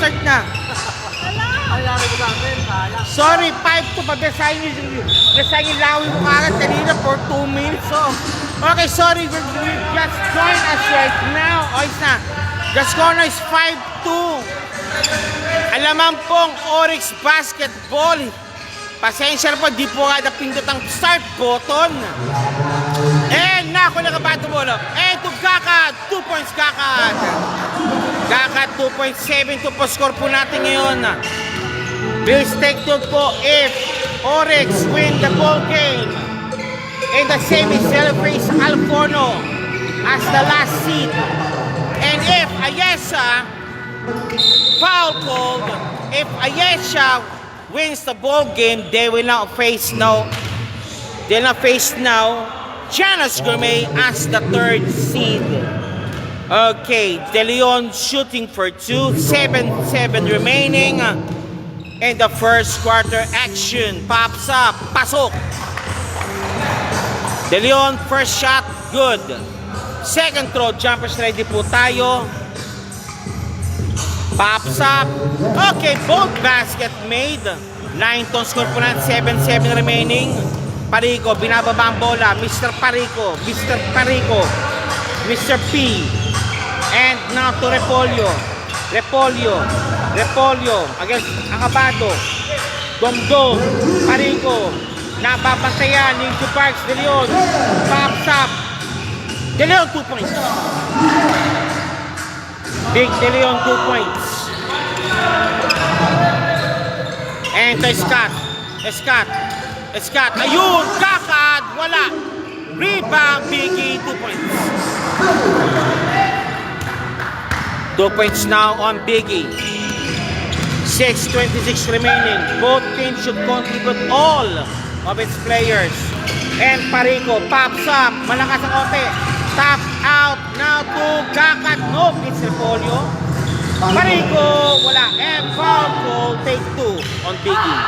start na. Sorry, 5 to. Pagdasahin yung lawin mo kagad kanina for 2 minutes. So, okay, sorry. We just joined us right now. Oyos na. The score is 5-2. Alaman pong Oryx Basketball. Pasensya na po, di po nga napindot ang start button. And nako, nakabato mo lang. And to Kakad, 2 points Kakad. Kakad 2.72 po score po natin ngayon. Please take note po if Oryx win the ball game. And the semi celebrates Alforno as the last seed. And if Ayesha foul called, if Ayesha wins the ball game, they will not face now Janus Gourmet as the third seed. Okay, De Leon shooting for 2, 7-7 remaining. And the first quarter action pops up, pasok. De Leon first shot, good. Second throw, jumpers ready po tayo. Pops up. Okay, both basket made. 9 tons score po natin, 7-7 remaining. Parico, binababa ang bola. Mr. Parico, Mr. Parico, Mr. P. And now to Repolyo. Repolyo against Acabado. Domdom, Parico. Napapantayan ni Parks, De Leon. Pops up. De Leon 2 points. Big De Leon 2 points. And to Scott. Ayun, Kakad, wala. Rebound, Biggie, 2 points. 2 points now on Biggie. 6:26 remaining. Both teams should contribute all of its players. And Parico pops up. Malakas ang ote. Tap out now to Kakad. No, it's Repolyo. Parico, wala. And foul call, take 2 on Biggie.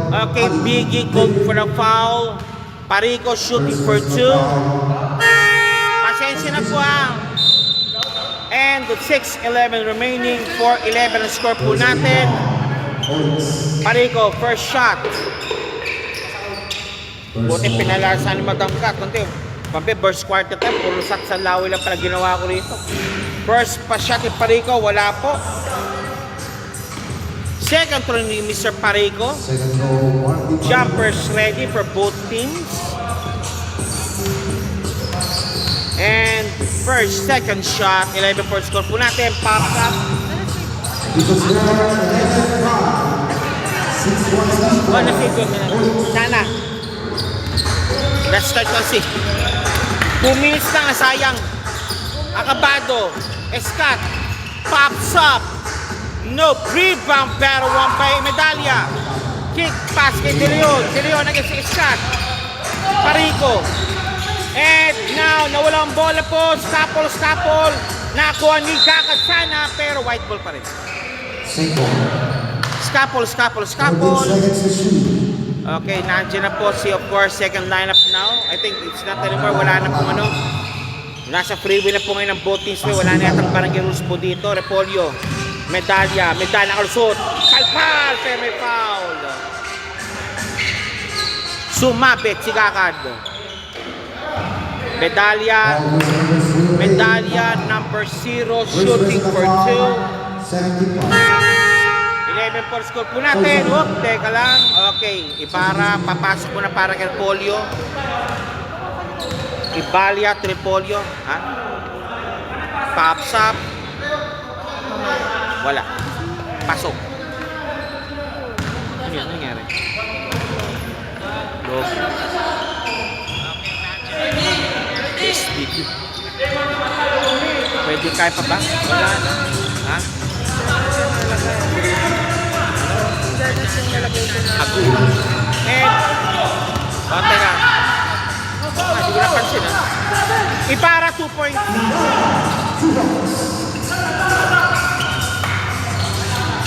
Okay, Biggie called for a foul. Parico shooting for 2. Pasensya na po ah. And 6:11 remaining, 4:11 ang score po natin. Parico, first shot. Buti pinalasan ni Madam Kat. Pampi, first quarter time, puro sa lawi lang pala ginawa ko rito. First pa shot ni Parico, wala po. Second throw ni Mr. Parico. Jumpers ready for both teams. And second shot, 11 point score po natin. Pops up. Oh, nasigod na natin. Sana. Let's start kasi. 2 minutes na nga, sayang. Acabado. Scott. Pops up. No, rebound pero 1 by Medalya. Kick pass kay De Leon. De Leon against Scott. Parico. And now, nawala ang bola po. Scapol. Nakuha ni Kakad sana, pero white ball pa rin. Scapol. Okay, nandiyan na po si, of course, second lineup now. I think it's not anymore. Wala na pong ano. Nasa freeway na po ngayon ng both teams. Wala na yatang barangay rules po dito. Repolyo. Medalya nakalusot. Kalpal, pero may foul. Sumabit si Kakad. Medalya number 0 shooting for 2. 11 for score po natin. Teka lang. Okay, Ibarra papasok po na para kay Polio. Ibalia, Tripolyo. Pops up. Wala. Pasok. Ano yan? Ano nangyari? Log. Pwede kaya pa ba? Wala na. Ha? Ako. Teka. Hindi ko napansin ha. Ibarra 2 points.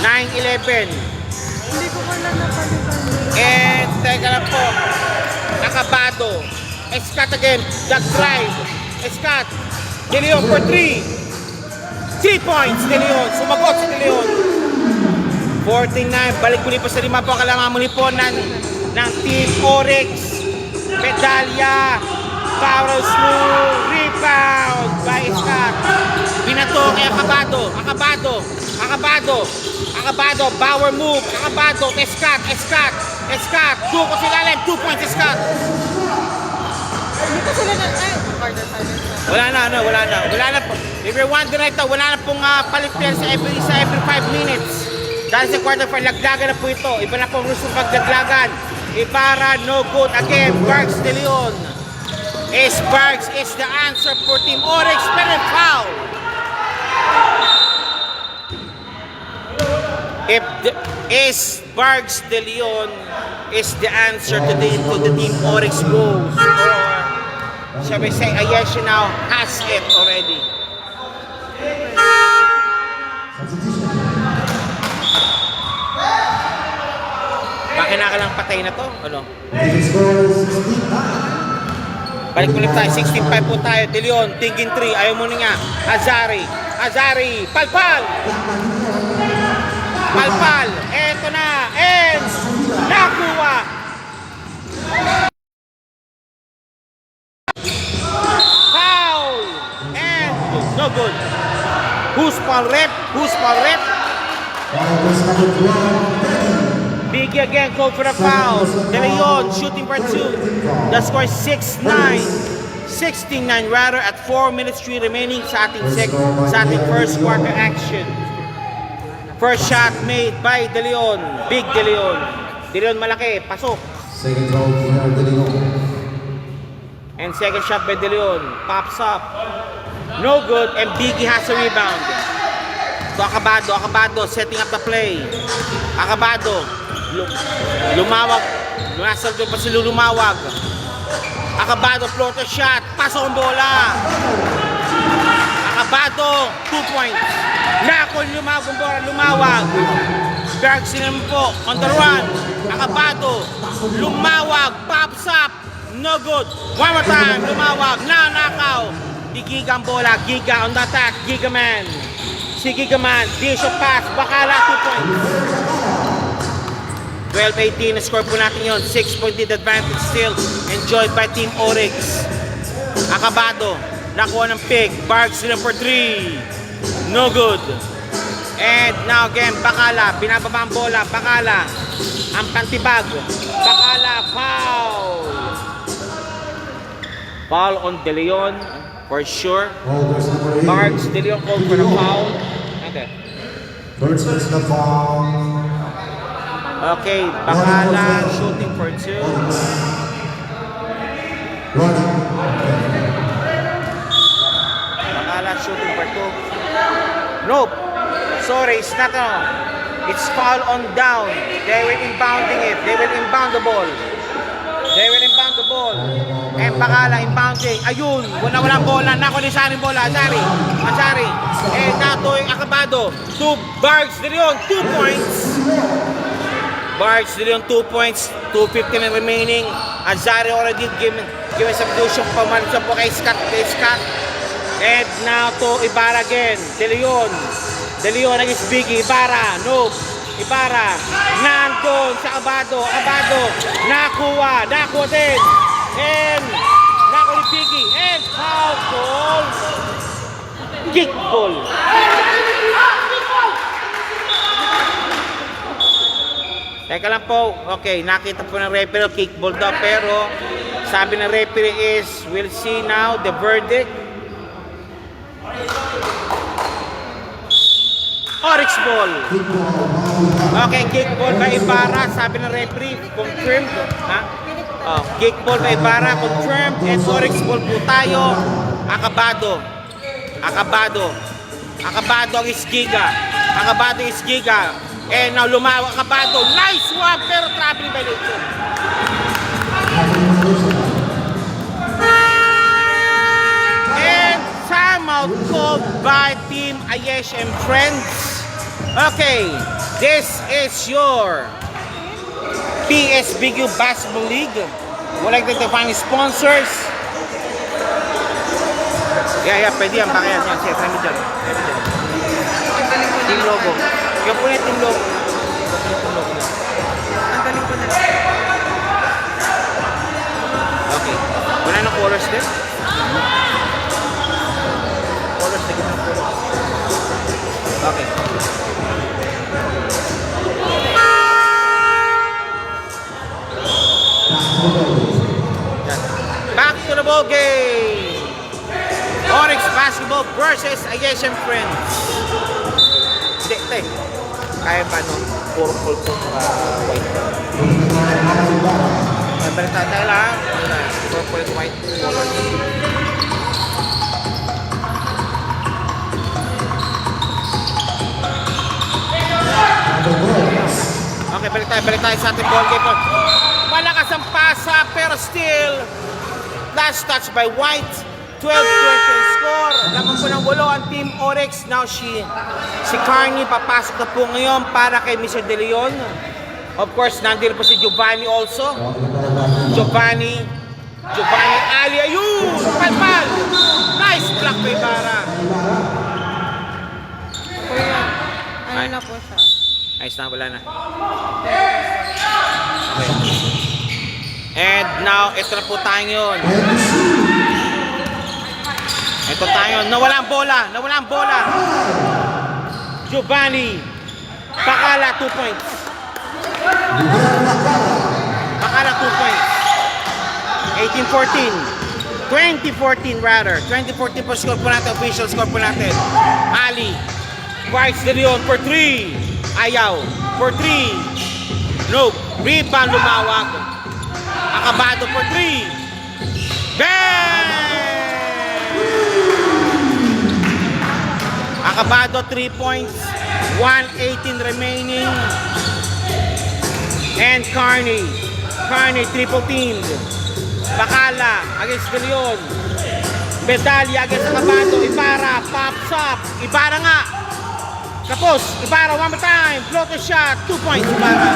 9-11. Hindi ko wala napalitan. And teka lang po. Acabado. Scott again. That drive. Scott. De Leon for 3. points, De Leon. Sumagot si De Leon. 49. Balik muli po sa 5 po. Kailangan muli po ng Team Oryx. Medalya. Power slew. Rebound by Scott. Binato kay Acabado. Power move. Acabado. Scott. Duko sila lang. 2 points Scott. Hindi ko sila na, quarter final na. Wala na po. If you're wondering ito, wala na pong palit-palit sa every 5 minutes. Dahil sa quarterfinal, laglagan na po ito. Iba na pong gusto paglaglagan. Ibarra, no good. Again, Barks De Leon. Barks is the answer for Team Oryx. Pero foul. Barks De Leon is the answer to the Team Oryx goals. Or shall we say, Ayesha now has it already. Kinakalang patay na to, ano? Balik ulit tayo, 16-5 po tayo. De Leon, tingin 3, ayaw mo na nga. Azari, palpal, eto na, and nakuha. Foul, and no good. Who's foul rep? Biggie again called for the foul. De Leon shooting for 2. The score is 6-9. 16-9 rather at 4 minutes 3 remaining sa ating first quarter action. First shot made by De Leon. Big De Leon. De Leon malaki. Pasok. Second goal for De Leon. And second shot by De Leon. Pops up. No good. And Biggie has a rebound. So Acabado setting up the play. Acabado. Lumawag. Nasa doon pa si Lumawag. Acabado, floater shot. Pasok ang bola. Acabado, 2 points. Nako, Lumawag. Barks naman po, on the run. Acabado, Lumawag, pops up. No good. One more time, Lumawag. Now, nakaw. Di Giga ang bola. Giga on the attack. Giga man. Si Giga man. Dish of pass. Bakala, 2 points. 12-18 na score po natin yun. 6-point lead advantage still enjoyed by Team Oryx. Acabado, nakuha ng pick. Barks sila for 3. No good. And now again, Bakala, binababa ang bola. Bakala, ang pantibag. Bakala, foul. Foul on De Leon, for sure. Barks, De Leon called for the foul. Okay. Birds gets the foul. Okay, Bakala shooting for 2. Bakala shooting for 2. Nope. Sorry, it's not it's foul on down. They will inbounding it. They will inbound the ball. And Bakala inbounding. Ayun, walang bola. Nakulisan yung bola. Azari. And now to Acabado. To Barks De Leon, 2 points. Barks De Leon 2 points, 2:50 na remaining. Azari already given substitution pamansa po kay Scott. And now to Ibarra again. De Leon against Biggie. Ibarra, nope. Ibarra, nandun sa Acabado. Nakuha din. And nakuha ni Biggie. And foul ball. Kickball. Teka lang po, okay, nakita po ng referee, kickball daw, pero sabi ng referee is, we'll see now the verdict. Oryx ball. Okay, kickball by Ibarra, sabi ng referee, confirmed. Kickball by Ibarra, confirmed, and Oryx ball po tayo. Acabado against Giga. And now Lumawag, Acabado. Nice one, pero traveling violation. And timeout called by Team Ayesh and friends. Okay, this is your PSBQ Basketball League. Would like to find sponsors. Yeah, pwede yan. Baka yan. Sige, kami dyan. logo. Yung po yung team logo. Team logo. Ang galing ko na lang. Okay. Wala na colors din? Colors, sige na colors. Okay. Back to the ball game. Onyx Basketball versus Asian Friends. Hindi, te. Kaya pa no? Purple po white. Balita tayo lang. Purple and white colors. Okay, balik tayo sa ating ball game. Malakas ang pasa, pero still, last touch by White. 12-20 score. Laman po ng 8 ang Team Oryx. Now si Carney papasok na po ngayon para kay Mr. De Leon. Of course, nandito po si Giovanni also. Giovanni Ali. Ayun! Palpal! Nice block by Ibarra. Kuya, ano na po siya? Ayos na, wala na. Okay. And now, ito na po tayo yun. Ito tayo. Nawala ang bola. Giovanni. Bakala, 2 points. Bakala, 2 points. 18-14. 20-14 rather. 20-14 po score po natin. Official score po natin. Ali. Vice De Leon for 3. Ayaw. For 3. Nope. Rebound lumawag. Acabado for 3. Bang! Acabado 3 points. 1:18 remaining. And Carney triple teamed. Bakala against De Leon. Medalya against Acabado. Ibarra pops up. Ibarra nga. Tapos, Ibarra one more time. Floater shot. 2 points. Ibarra.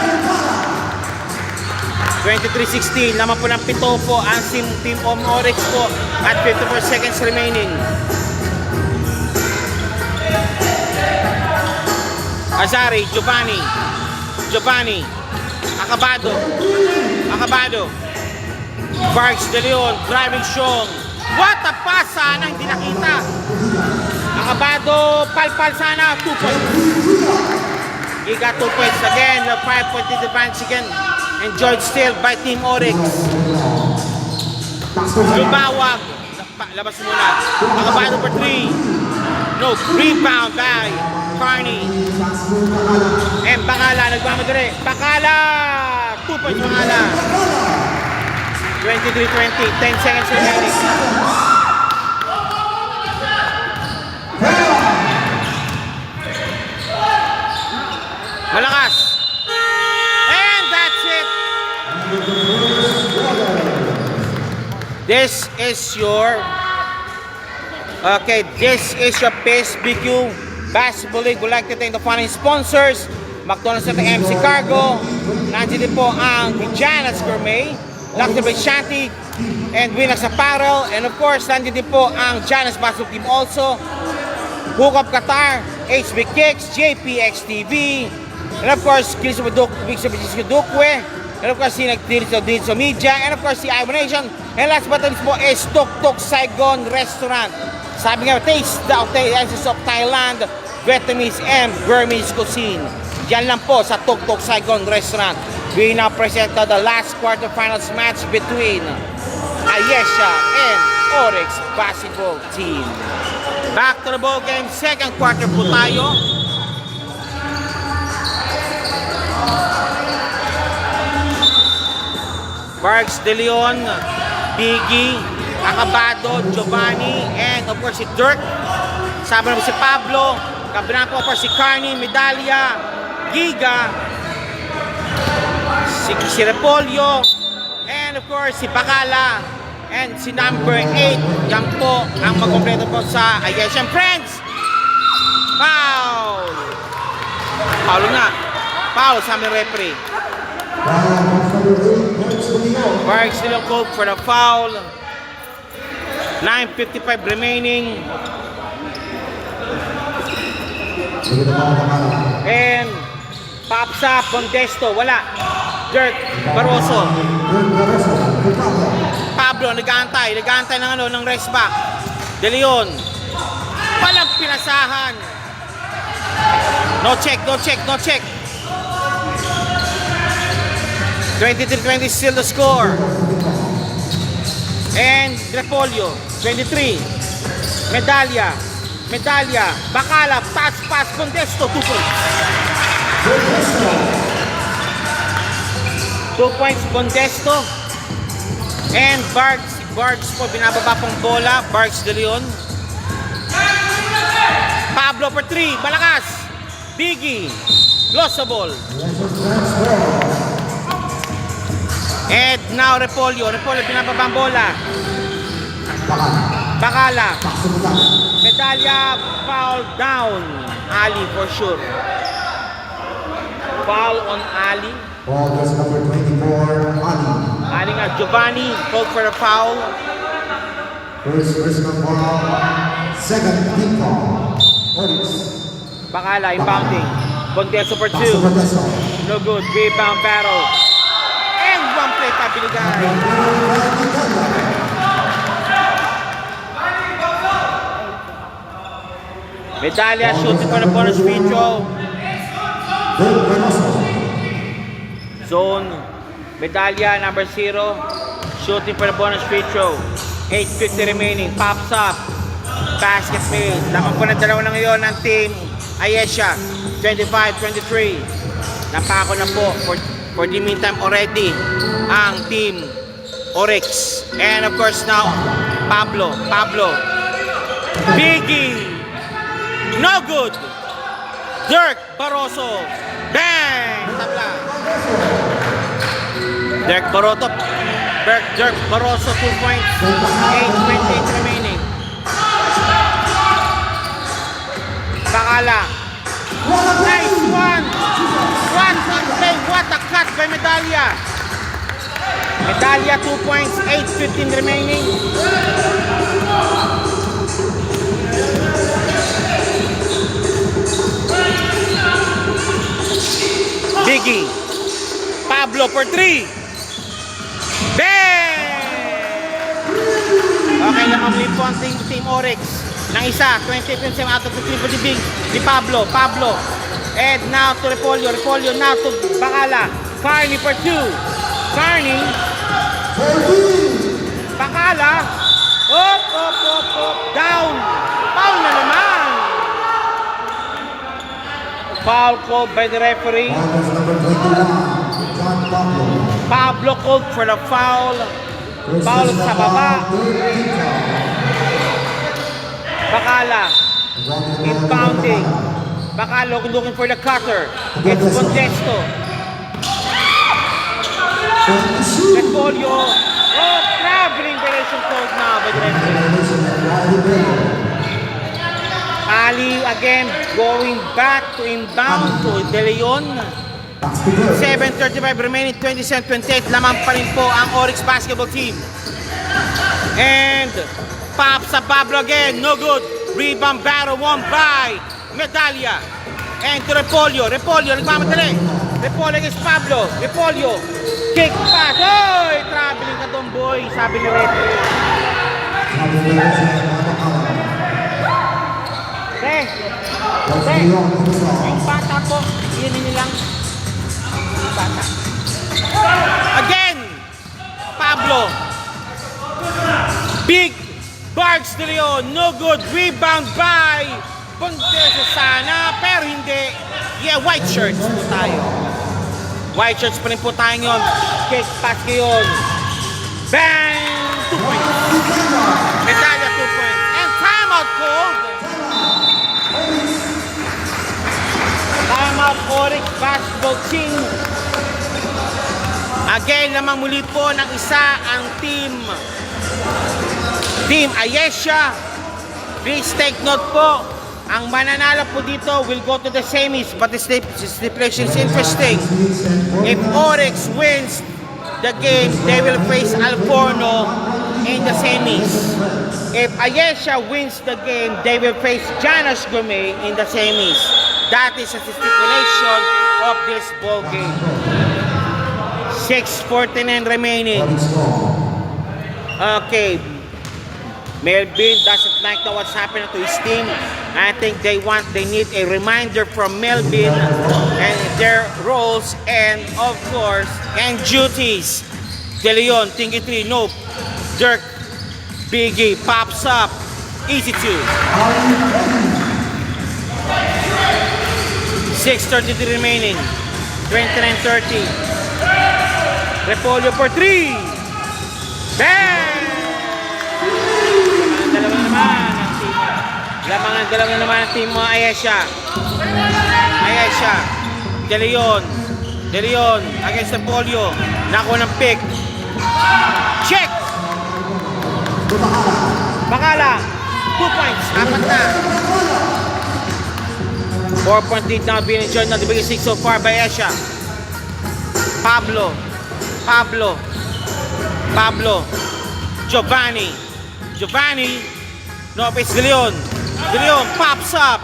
23-16. Naman po ng pito po ang Team Oryx po at 54 seconds remaining. Azari, Giovanni. Acabado. Vargas De Leon, driving Sean. What a pass sana, hindi nakita. Acabado, palpal sana, 2 points. He got 2 points again, 5-point advantage again. Enjoyed still by Team Oryx. Lumawag. Labas muna. Acabado for 3. No, rebound by Carney. And Bakala, nagmamadali. Bakala! 2 points Bakala. 23-20. 10 seconds remaining. Malakas. And that's it. This is your PSBQ Basketball League. Would like to thank the following sponsors: McDonald's at the MC Cargo, nandiyan din po ang Vijanas Gourmet, Luxury Shanty, and Winners Apparel, and of course nandiyan din po ang Giannis Basketball Team also, Hookup Qatar, HB Kicks, JPX TV, and of course Kilso Dukwe, and of course si Nagdito Media, and of course si Ivan Nation, and last but not least po is Tuk Tuk Saigon Restaurant. Sabi nga, taste the essence of Thailand, Vietnamese and Burmese cuisine. Diyan lang po sa Tuk Tuk Saigon Restaurant. We now present the last quarterfinals match between Ayesha and Oryx Basketball Team. Back to the ball game, second quarter po tayo. Vargas De Leon, Biggie, Acabado, Giovanni, and of course si Dirk. Sama naman si Pablo. Kabilang po si Carney, Medalya, Giga, si Repolyo, and of course si Bakala, and si number 8. Yan po ang magkompleto po sa Asian Friends. Foul! Foul nga. Foul sa aming referee. Vargas De Leon called for the foul. 9:55 remaining. Negative ball, Bakala. And pops up, Contesto, wala. Dirk Barroso. Dirk Barroso. Good Pablo. Pablo, nag-aantay ng ano, ng rest back. De Leon. Walang pinasahan. No check. 23-20 still the score. And Repolio, 23. Medalya. Bakala, pass, Contesto, 2 points. 2 points, Contesto. And Barks po, binababa pong bola. Barks De Leon. Pablo for 3, malakas. Biggie, lossable. And now Repolio, binababa ang bola. Bakala. Medalya, foul down. Ali for sure. Foul on Ali. Ball goes number 24, Ali. Ali nga, Giovanni called for a foul. First personal ball. Second team ball. Oryx. Bakala, impounding. Contesto for 2. Contesto. No good. Rebound battle. And one play pa binigay. Medalya shooting for the bonus free throw. Dirk Barroso. Zone. Medalya number 0. Shooting for the bonus free throw. 8:50 remaining. Pops up. Basket made. Lamang po na dalawa na ngayon ng team Ayesha. 25-23. Napako na po for the meantime already ang team Oryx. And of course now, Pablo. Biggie. No good. Dirk Barroso. Bang! Tabla. Dirk Barroso 2 points. 8:28 remaining. Bakala. Nice one. What a play. What a cut by Medalya. Medalya 2 points. 8:15 remaining. Biggie. Pablo for 3. Bang! Okay lang ang po ang team Oryx. Nang isa, 20-27 out of 15 for the big. Di Pablo. And now to Repolio now to Bakala. Carney for 2. Carney. Bakala. Up. Down. Foul na naman. Foul called by the referee. Ball goes number 21, John Pablo. Pablo called for the foul. Foul sa baba. Bakala. Impounding. Bakala looking for the cutter. It's Contesto. Repolio. Oh, traveling violation called now by the referee. Ali again going back to inbound to De Leon. 7:35 remaining, 27-28. Lamang pa rin po ang Oryx basketball team. And pops sa Pablo again. No good. Rebound battle won by Medalya. And to Repolio. Nagmamadali. Repolio against Pablo. Repolio. Kick pass. Oy! Traveling ka doon, boy. Sabi ni referee. Yung bata po, yun nilang bata. Again, Pablo. Big Barks De Leon, no good. Rebound by Contesto sana, pero hindi. Yeah, white shirts po tayo. White shirts pa rin po tayo ngayon. Kick pass ngayon. Bang! 2 points. Medalya 2 points. And timeout called. Timeout Oryx basketball team. Again, lamang muli po ng isa ang team Ayesha. Please take note po, ang mananalo po dito will go to the semis, but the stipulation is interesting. If Oryx wins the game, they will face Alforno in the semis. If Ayesha wins the game, they will face Janos Gourmet in the semis. That is the stipulation of this ball game. 6:49 remaining. What is wrong? Okay. Melvin doesn't like what's happening to his team. I think they need a reminder from Melvin and their roles and of course and duties. De Leon, Tingy 3, nope. Dirk, Biggie pops up. Easy 2. 6:33 remaining. 29-30. Repolyo for 3. Bang! Dalawa na naman ang team mo, Ayesha. De Leon against Repolyo. Nakuha ng pick. Check! Bakala. 2 points. Apat na. 4-point lead now being enjoyed now. The biggest 6 so far by Ayesha. Pablo. Giovanni. Nope, it's De Leon pops up.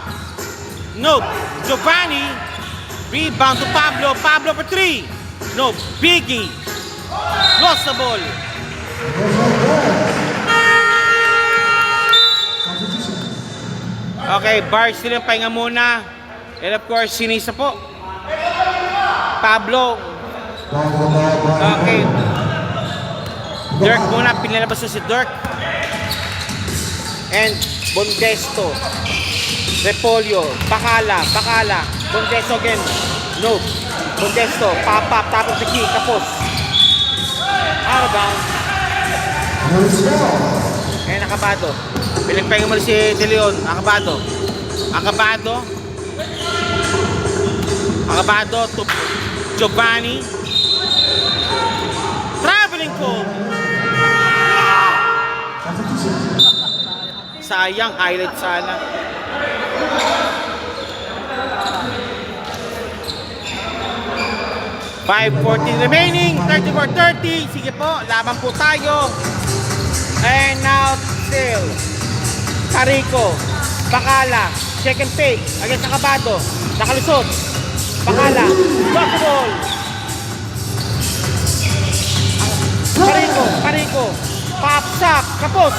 Nope. Giovanni. Rebound to Pablo. Pablo for 3. Nope. Biggie. Lost the ball. Okay, Bart still yung pahinga muna. And of course, sinisa po. Pablo. Okay. Dirk muna, pinalabas na si Dirk. And Bondesto. Repolyo. Bakala. Bondesto again. No. Bondesto. Pop up. Top of the key. Kapos. Out of bounds. Eh, Acabado. Pinagpahinga mo si De Leon. Acabado to Giovanni. Traveling call. Sayang, highlight sana. .5:14 remaining, 34-30. Sige po, laban po tayo. And now, still, Carico, Bakala, second fake, against Acabado, nakalusot, Bakala, lost the ball. Carico, pops up, kapos.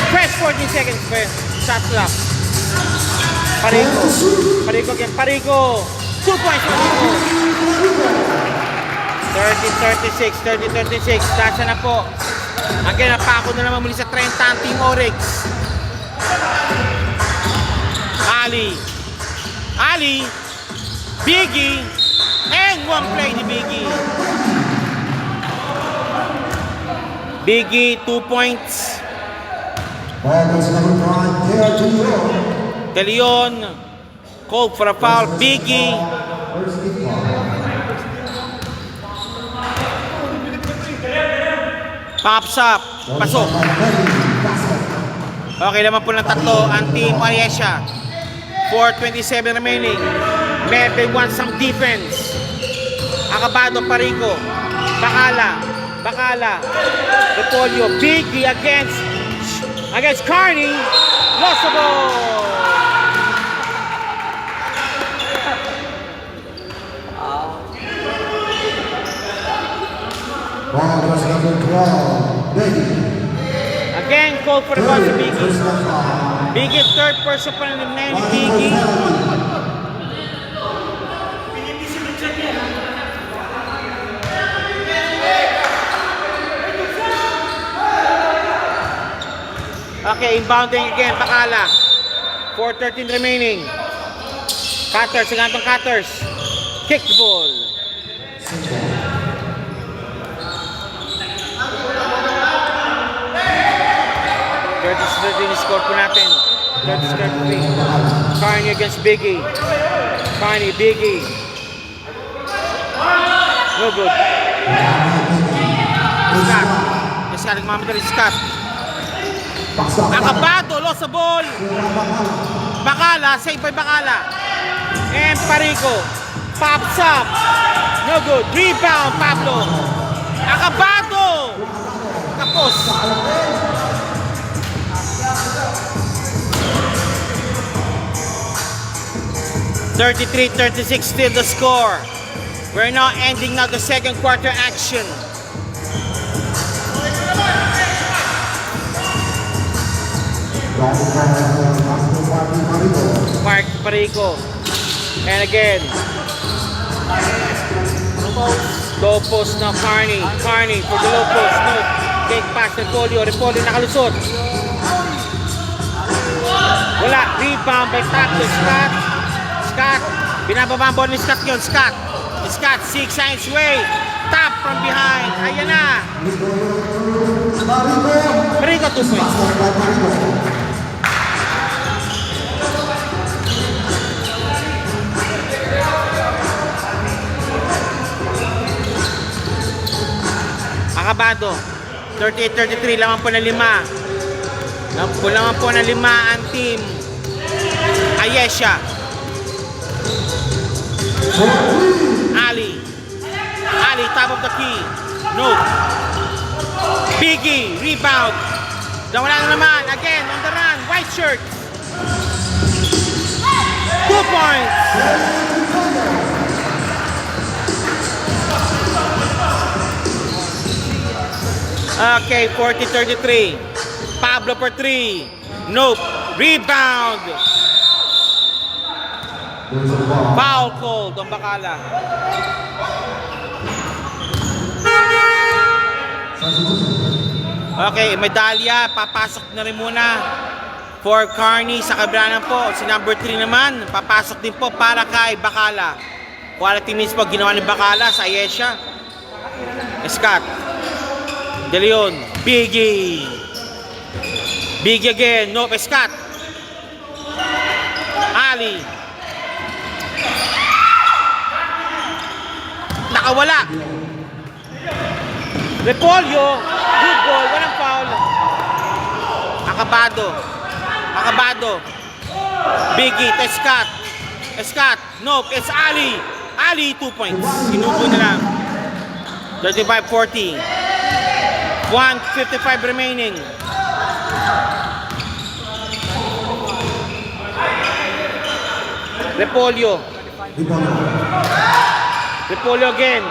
Press 14 seconds pa yun. Shot clock. Parico again. 2 points. 30-36. Dasha na po. Again, napako na naman muli sa 30 ang Team Oryx. Ali. Biggie. And one play ni Biggie. Biggie, 2 points. De Leon called for a foul. Biggie. Pops up. Pasok. Okay naman po ng tatlo ang Team Ayesha. 4:27 remaining. Melvin wants some defense. Acabado, Parico. Bakala. Repolyo. Biggie against Carney. Lost the ball. Ball was number 12, Biggie. Again, called for the ball to Biggie. Biggie, third person pa rin ni Biggie. Okay, inbounding again, Bakala. 4:13 remaining. Cutters, sagantong Cutters. Kick the ball. Yung score po natin. 33. Carney against Biggie. Biggie. No good. Scott nagmamadali si Scott. Acabado, lost the ball. Bakala, save by Bakala. And Parico pops up. No good. Rebound, Pablo. Acabado. Tapos. 33-36 still the score. We're now ending now the second quarter action. Mark Parico. And again. Low post now, Carney. Carney for the low post. No. Take pass, Repolyo. Repolyo nakalusot. Wala. Rebound by Tato. Scott. Scott. Binababa ang ball ni Scott yun. Scott. Scott, 6 signs way. Tap from behind. Ayan na. Parico 2 points. Acabado. 38-33. Lamang po na 5. Lamang po na 5 ang team Ayesha. Ali. Ali, top of the key. No. Biggie, rebound. Nawala na naman. Again, on the run. White shirt. 2 points. Okay, 40-33. Pablo for 3. Nope. Rebound. Foul call. Don Bacala. Okay, medalya. Papasok na rin muna for Carney sa kabilang po. Si number 3 naman, papasok din po para kay Bacala. Quality minutes po ginawa ni Bacala sa Ayesha. Scott. De Leon. Biggie. Biggie again. Nope. Scott. Ali. Nakawala. Repolyo. Good ball. Walang foul. Acabado. Acabado. Biggie to Scott. Scott. Nope. It's Ali. Ali 2 points. Sinubo na lang. 35-40. 1:55 remaining. Repolyo. Repolyo again.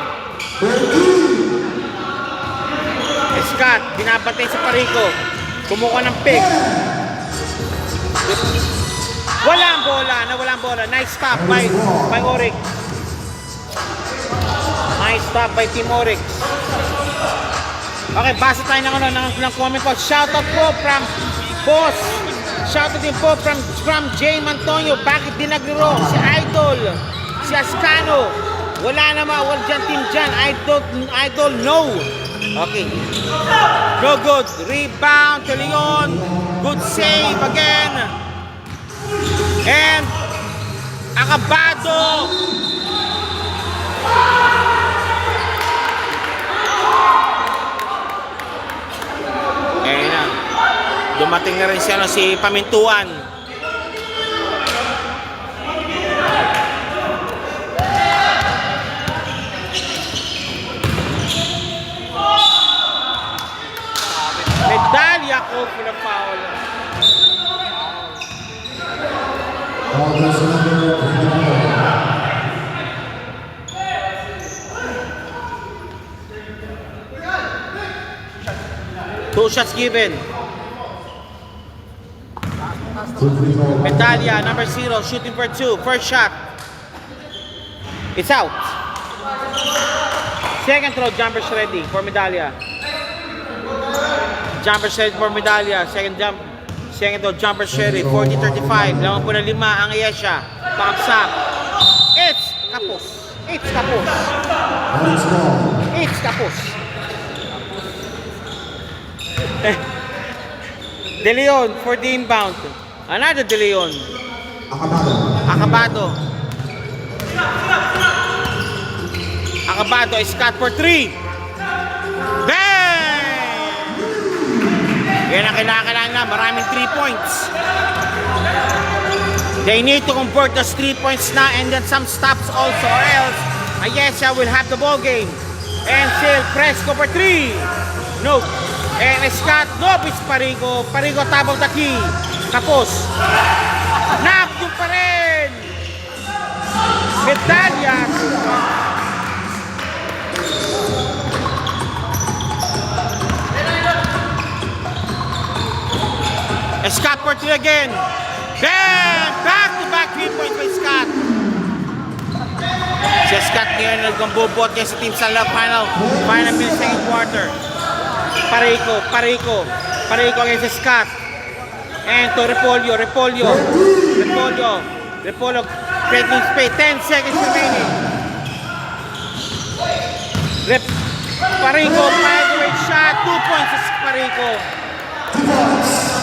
Scott, binabantay sa Parico. Kumuha ng pick. Walang bola, nawalang bola. Nice stop by Oryx. Nice stop by Team Oryx. Okay, basa tayo ng comment po. Shoutout po from Boss. Shoutout din po from James Antonio. Bakit di naglaro? Si Idol. Si Ascano. Wala naman. Wala dyan team dyan. Idol, no. Okay. No good. Rebound to Leon. Good save again. And Acabado. Ayan na. Dumating na rin siya si Pamintuan. Medalya ko for the foul. Two shots given. Medalya, number 0, shooting for 2. First shot. It's out. Second throw, jumper ready for Medalya. Jumper ready for Medalya. Second throw, jumper ready. 40-35. Lamang po na 5 ang Ayesha. Pops up. It's kapos. It's kapos. It's kapos. De Leon for the inbound. Another De Leon. Acabado. Acabado is cut for 3. Bang! Yan ang kailangan na. Maraming 3 points. They need to convert those 3 points na and then some stops also or else Ayesha will have the ball game. And still Fresco for 3. No. And Scott, no, it's Parico. Parico top of the key. Tapos. Knock yung pa rin. again. Bam! Back-to-back 3 points by Scott. Si Scott ngayon nagambubot niya sa team sa final minutes second quarter. Pareko again si Scott. And to Repolyo, creating space, 10 seconds remaining. Pareko, great shot, 2 points sa Pareko. 2 points.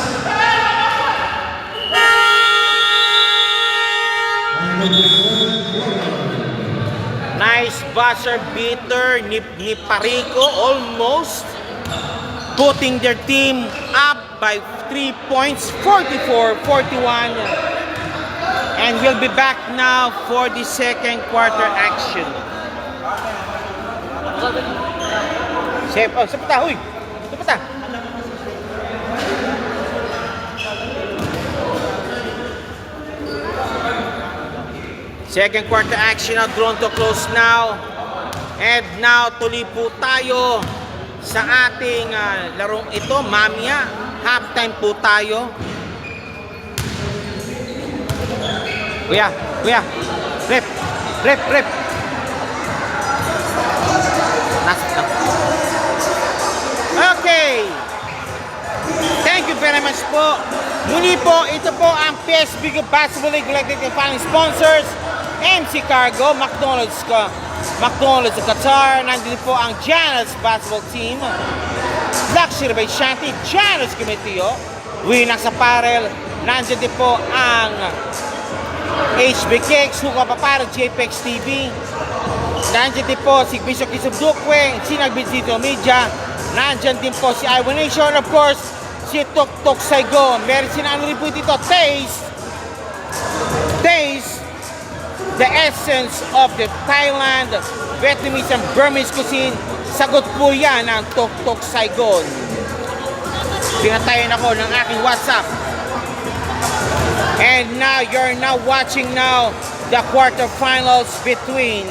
Nice buzzer beater ni Pareko, almost putting their team up by 3 points, 44-41. And we'll be back now for the second quarter action. Sapata, huy! Sapata! Second quarter action now drawn to close now. And now tuloy po tayo sa ating larong ito, mamaya. Halftime po tayo. Kuya, rep. Okay. Thank you very much po. Muli po, ito po ang PSB Basketball League Elected Final Sponsors, MC Cargo, McDonald's Qatar. Nandito po ang Janus Basketball Team, Luxury by Shanty, Janus Committee, Winx Apparel. Nandiyan din po ang HB Cakes, Huka Papara, JPEX TV. Nandiyan din po si Bishop Kisub Dukwe, Sinagbitsito Media. Nandiyan din po si Iwan Nation, of course, si Tok Tok Saigon. Meron sinano rin po dito, Taste, the essence of the Thailand, Vietnamese and Burmese cuisine. Sagot po yan ng Tok Tok Saigon. Pinatayin ako ng aking WhatsApp. And now, you're now watching now the quarterfinals between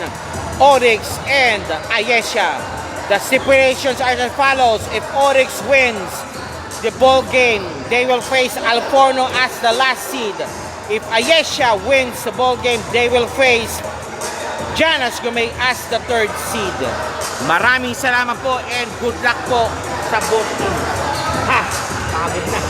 Oryx and Ayesha. The stipulations are as follows. If Oryx wins the ball game, they will face Alforno as the last seed. If Ayesha wins the ball game, they will face Janus Gumay as the third seed. Maraming salamat po and good luck po sa both teams. Ha! Pagod na.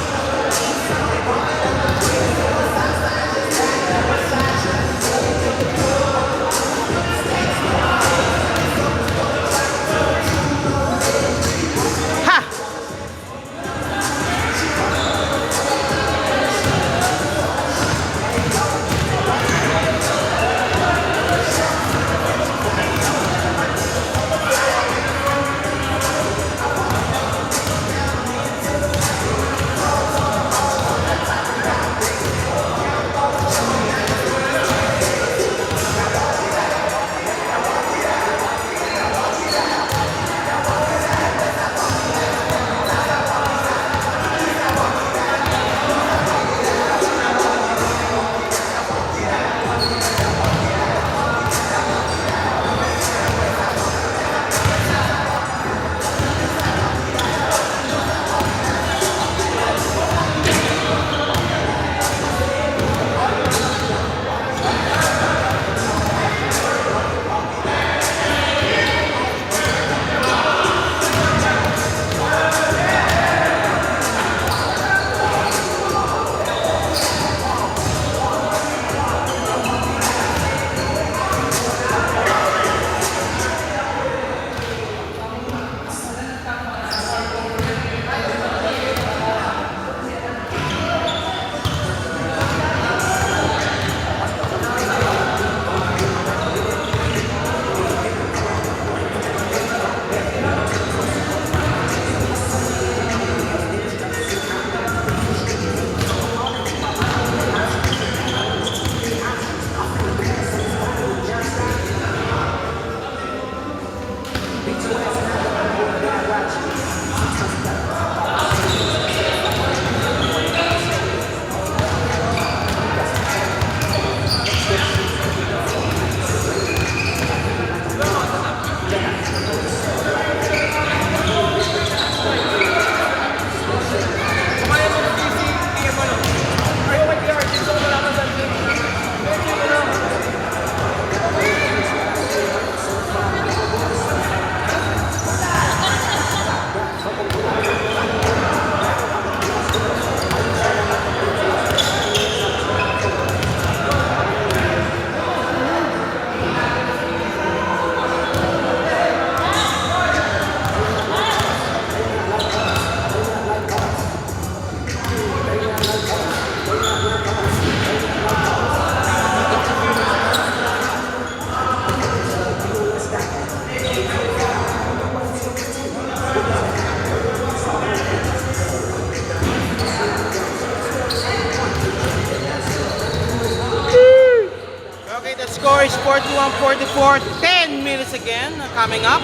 score is 41-44. 10 minutes again coming up.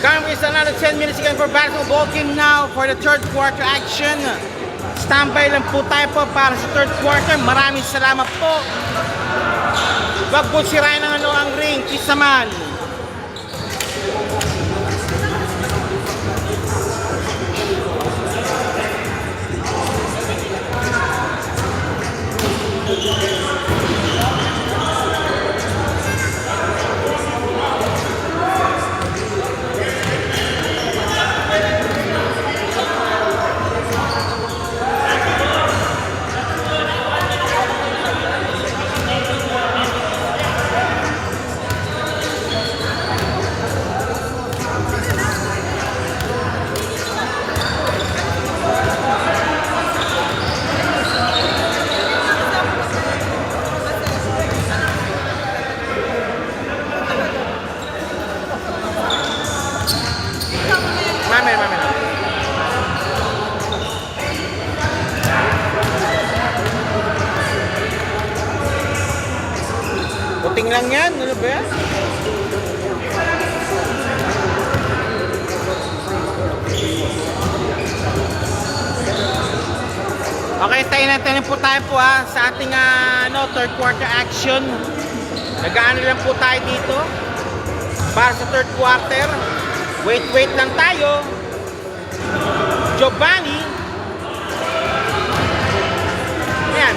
Coming is another 10 minutes again for basketball game now for the third quarter action. Standby lang po tayo po para sa third quarter. Maraming salamat po. Wag po sirain ng ang ring. Peace naman. Mami. Puting lang yan, ano ba yan? Okay, tayo po tayo po sa ating third quarter action. Nag-aano lang po tayo dito para sa third quarter. Wait lang tayo. Giovanni. Ayan.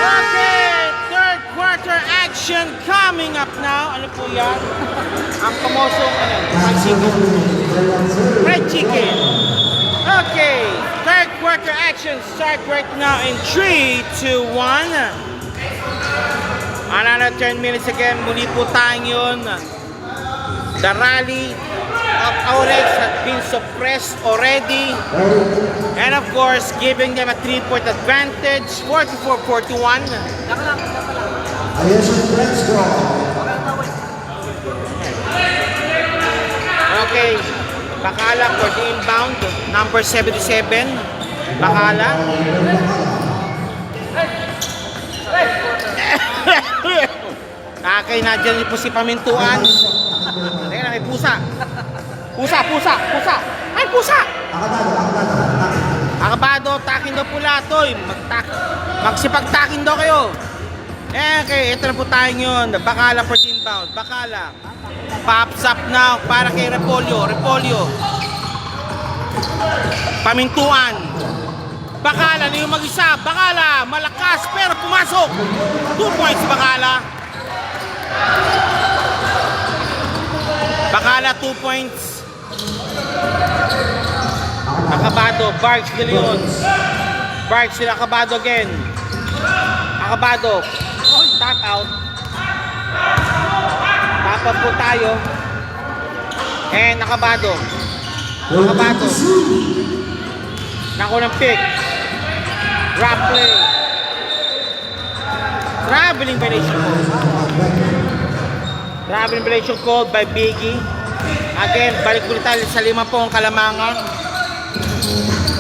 Okay, third quarter action coming up now. Ano po yan? Ang pamosong fried chicken. Fried chicken. Okay, third quarter action start right now in 3, 2, 1. Another 10 minutes again. Muli po tayo yun. The rally of Aurex has been suppressed already. And of course, giving them a 3-point advantage, 44-41. Okay, Bakala for the inbound, number 77. Bakala. Okay, nandiyan po si Pamintuan. Teka lang, may pusa. Pusa. Ay, pusa! Akabado, takin daw po lahat, oy. Magsipagtakin daw kayo. Okay, ito na po tayo yun. Bakala for inbound. Bakala. Pops up now para kay Repolyo. Pamintuan. Bakala na yung mag-isa. Bakala, malakas pero pumasok. 2 points Bakala. Bakala 2 points. Akabado, Barks de Leon. Barks sila Akabado again. Akabado. Tap out. Tapos po tayo. And Akabado. Naku ng pick. Drop play. Traveling violation called by Biggie. Again, balik ulit tayo sa 5 pong kalamangan.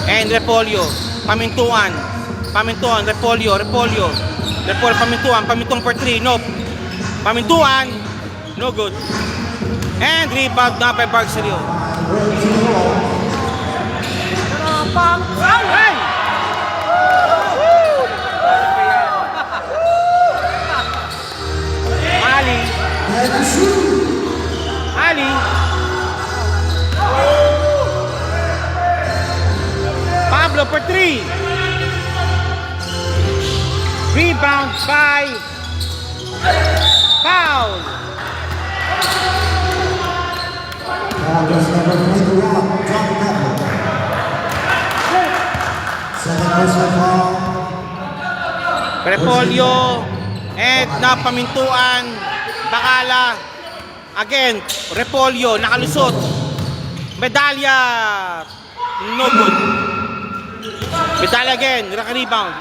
And Repolyo. Pamintuan, Repolyo, Pamintuan for 3, nope. Pamintuan, no good. And rebound na by Barcelio. Hey! Ali. Pablo for 3. Rebound by Foul. Repolyo and Pamintuan. Bakala. Again, Repolyo nakalusot. Medalya. No good. Medalya again, naka-rebound.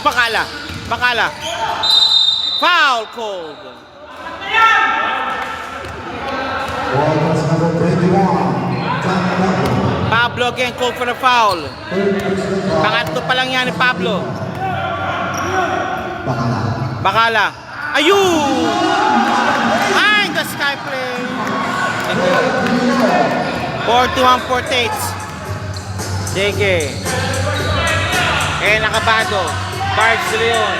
Bakala. Foul called. Pablo again called for the foul. Pangatlo pa lang yan ni Pablo. Bakala. Ayun! Ay, the sky play. 41-48. Sige. Nakabado. Barge de Leon.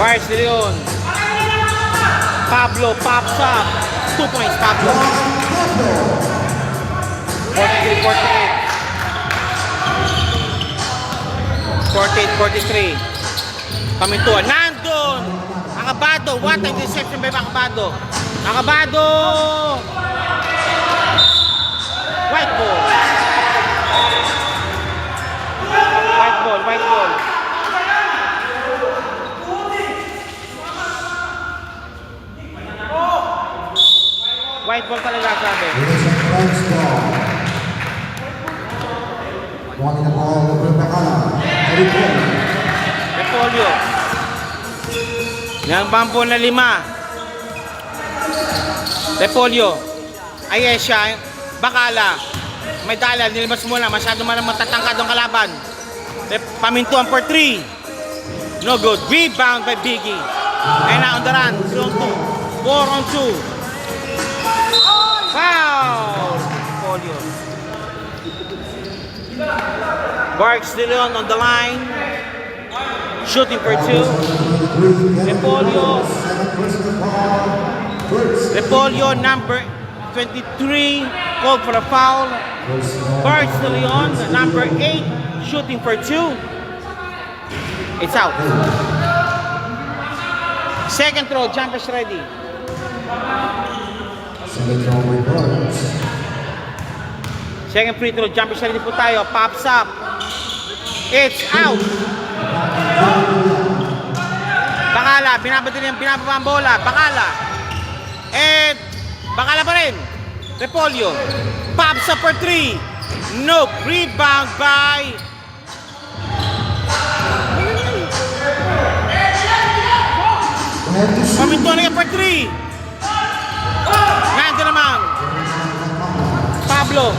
Barge de Leon. Pablo pops up. 2 points, Pablo. 48-43. Pamintuan. Nandun! Akabado. What a deception by Akabado. Akabado! White ball. White ball, white ball. White ball talaga sabi. It is a close ball. Walking the ball over Bacala. Repolyo. Yang bambo na 5. Repolyo. Ayesha. Bacala. May dala. Nilabas mo na. Masyado man matatangkad ang kalaban. Pamintuan for 3. No good. Rebound by Biggie. And now on the run. 3 on 2. 4 on 2. Foul! Repolyo. Barks de Leon on the line. Shooting for 2. Repolyo. Repolyo number 23 called for a foul. Barks de Leon number 8 shooting for 2. It's out. Second throw, jumpers ready. Second throw reverse. Second free throw, jumpers ready po tayo. Pops up. It's out. Bacala, binababa ang bola. Bacala. And Bacala pa rin. Repolyo. Pops up for 3. Nope. Rebound by Pamintuan na for 3. Nandun naman. Pablo.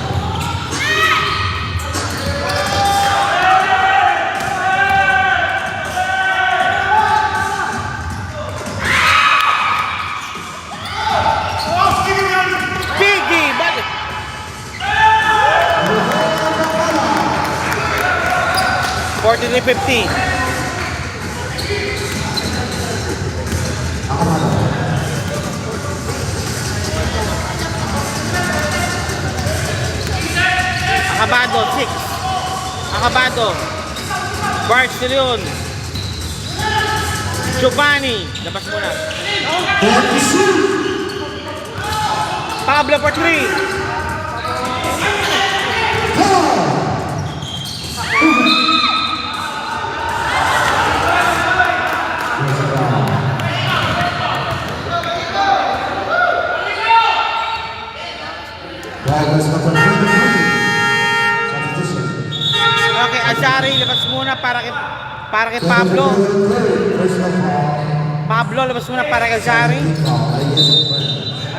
Biggie. 43-50. Acabado, 6. Acabado. Barge de Leon. Giovanni. Labas mo na. Pablo for 3. Okay, Azari, labas muna para kay Pablo. Pablo, labas muna para kay Azari.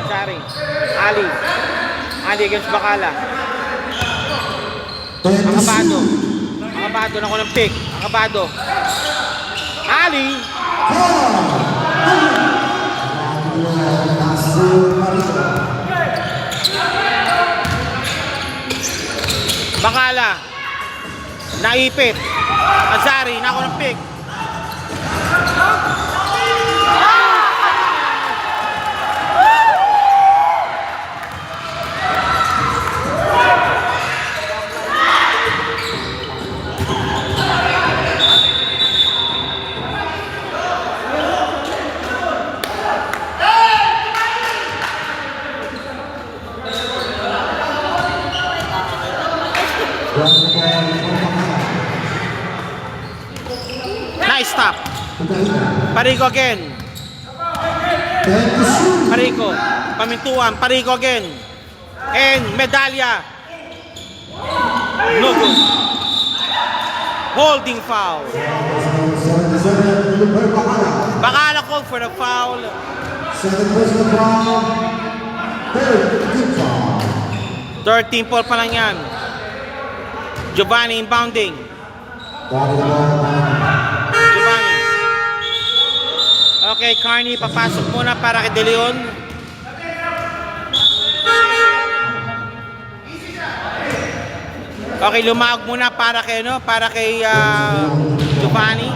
Azari. Ali. Ali against Bacala. Acabado. Acabado na ko ng pick. Acabado. Ali. Bacala. Naipit. Azari, na ako ng pick. Nice stop. Parico again. Parico. Pamintuan. Parico again. And medalya. No good. Holding foul. Bacala called for the foul. Second personal foul. Third team foul. 13 ball pa lang yan. Giovanni inbounding. Ball to the ball. Giovanni. Okay, Carney, papasok muna para kay De Leon. Okay, lumawag muna para kay Giovanni.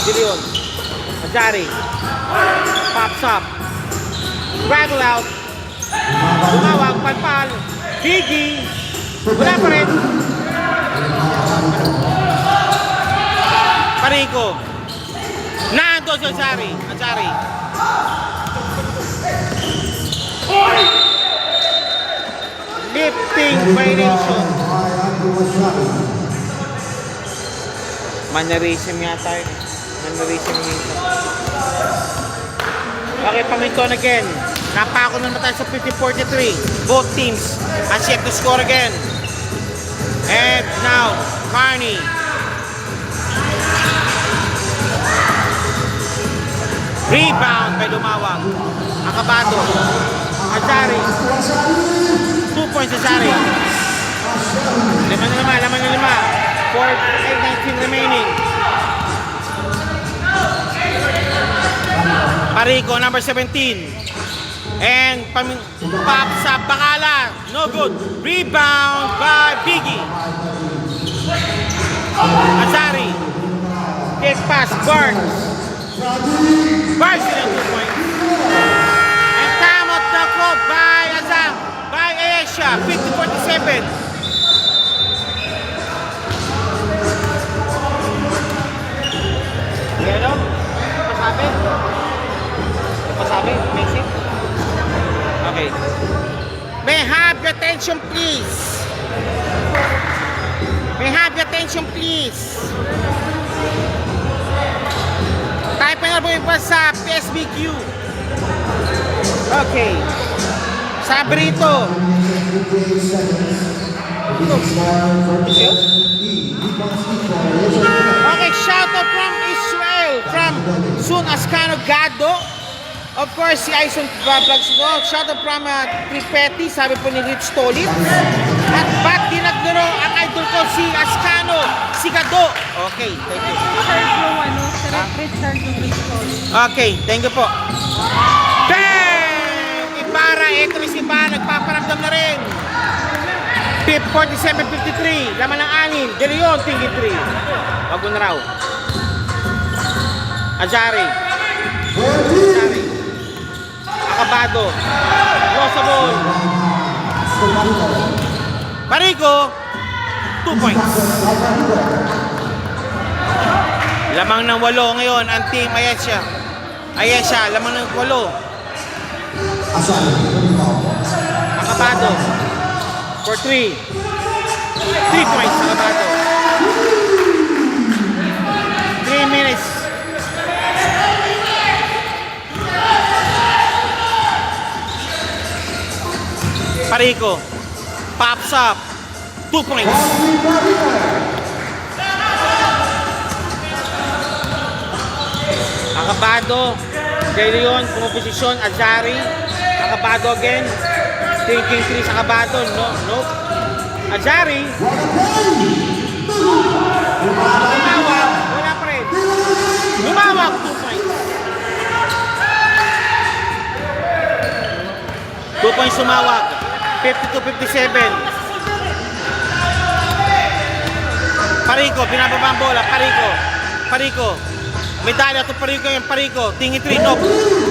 De Leon. Azari. Pops up. Rattle out. Lumawag, palpal. Biggie. Wala pa rin. Parico. Nando si Azari. Azari. Lifting violation. Mannerism yata yun. Mannerism yun. Okay, Paminton again. Napako na tayo sa 50-43. Both teams has yet to score again. And now, Carney. Rebound by Lumawag. Acabado. Azari. 2 points Azari. Laman na lima. 4:19 remaining. Parico, number 17. And pops up Bacala. No good. Rebound by Biggie. Azari. Kick pass. Barnes. Barnes in 2 points. And time out na ko by Azam. By Asia. 50-47. Ano? Pasabi? Pasabi? Basic? Okay. May have your attention please. May have your attention please. Type na po yung pa sa PSBQ. Okay. Sabi rito. Okay, shout out from Israel, from Sun Ascano Gado. Of course, si Aison Vlogs ko. Shout out from Tripeti, sabi po ni Rich Tolit. At ba't dinaglaro ang idol ko si Ascano, si Gado. Okay, thank you. Okay, thank you po. Bang! Ibarra, eto rin si Ibarra, nagpaparamdam na rin. 47-53, laman ng 6. De Leon, tingin 3. Wag mo na raw. Azari. Azari. Acabado. Rosabon. Parico. 2 points. Lamang ng 8 ngayon ang team Ayesha. Ayesha, lamang ng 8. Acabado. For 3. 3 points, Acabado. 3 minutes. Parico. Pops up. 2 points. Acabado. De Leon, pumuposisyon. Azari. Acabado again. Thinking 3 sa Acabado. No. Azari. Lumawag. Wala pa rin. Lumawag. 2 points. 2 points sumawag. 52-57. Parico, binababa ang bola. Parico. Medalya to Parico yung Parico. Tingin 3, no.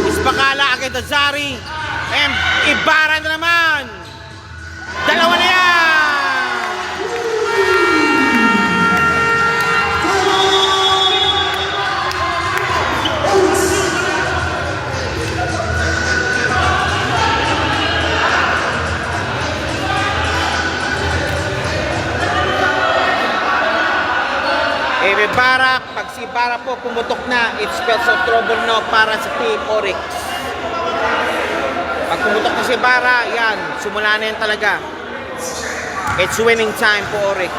Isbakala agad Azari. And Ibarra na naman. Dalawa na yan. Ibarra, pag si Ibarra po pumutok na, it spells of trouble no para sa team Oryx. Pag pumutok na si Ibarra, yan, simula na yan talaga. It's winning time for Oryx.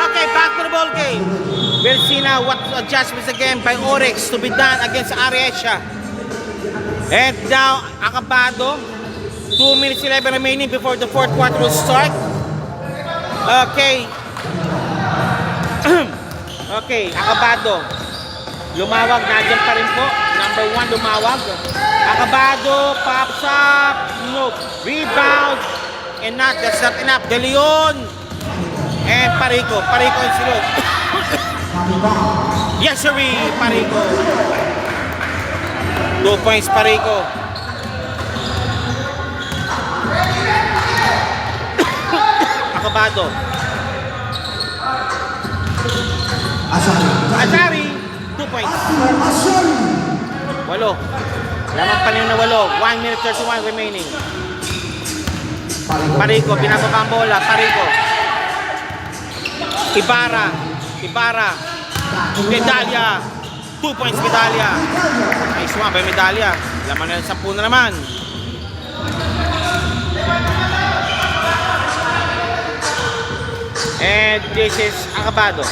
Okay, back to the ball game. We'll see now what adjustments again by Oryx to be done against Ariesha. And now, Acabado. 2 minutes 11 remaining before the fourth quarter will start. Okay. Okay, Acabado. Lumawag, nandiyan pa rin po. Number 1, lumawag. Acabado, pops up. Nope. Rebound. And not, that's not enough. De Leon. And Parico. Parico and silod. Yes, sir. Parico. 2 points, Parico. Acabado. Azari, 2 points. 8. Lamang pa na 8. 1 minute 31 remaining. Parico, pinababa ang bola. Parico. Ibarra. Medalya. 2 points, Medalya. Nice one by Medalya. Laman na 10 na naman. And this is Acabado.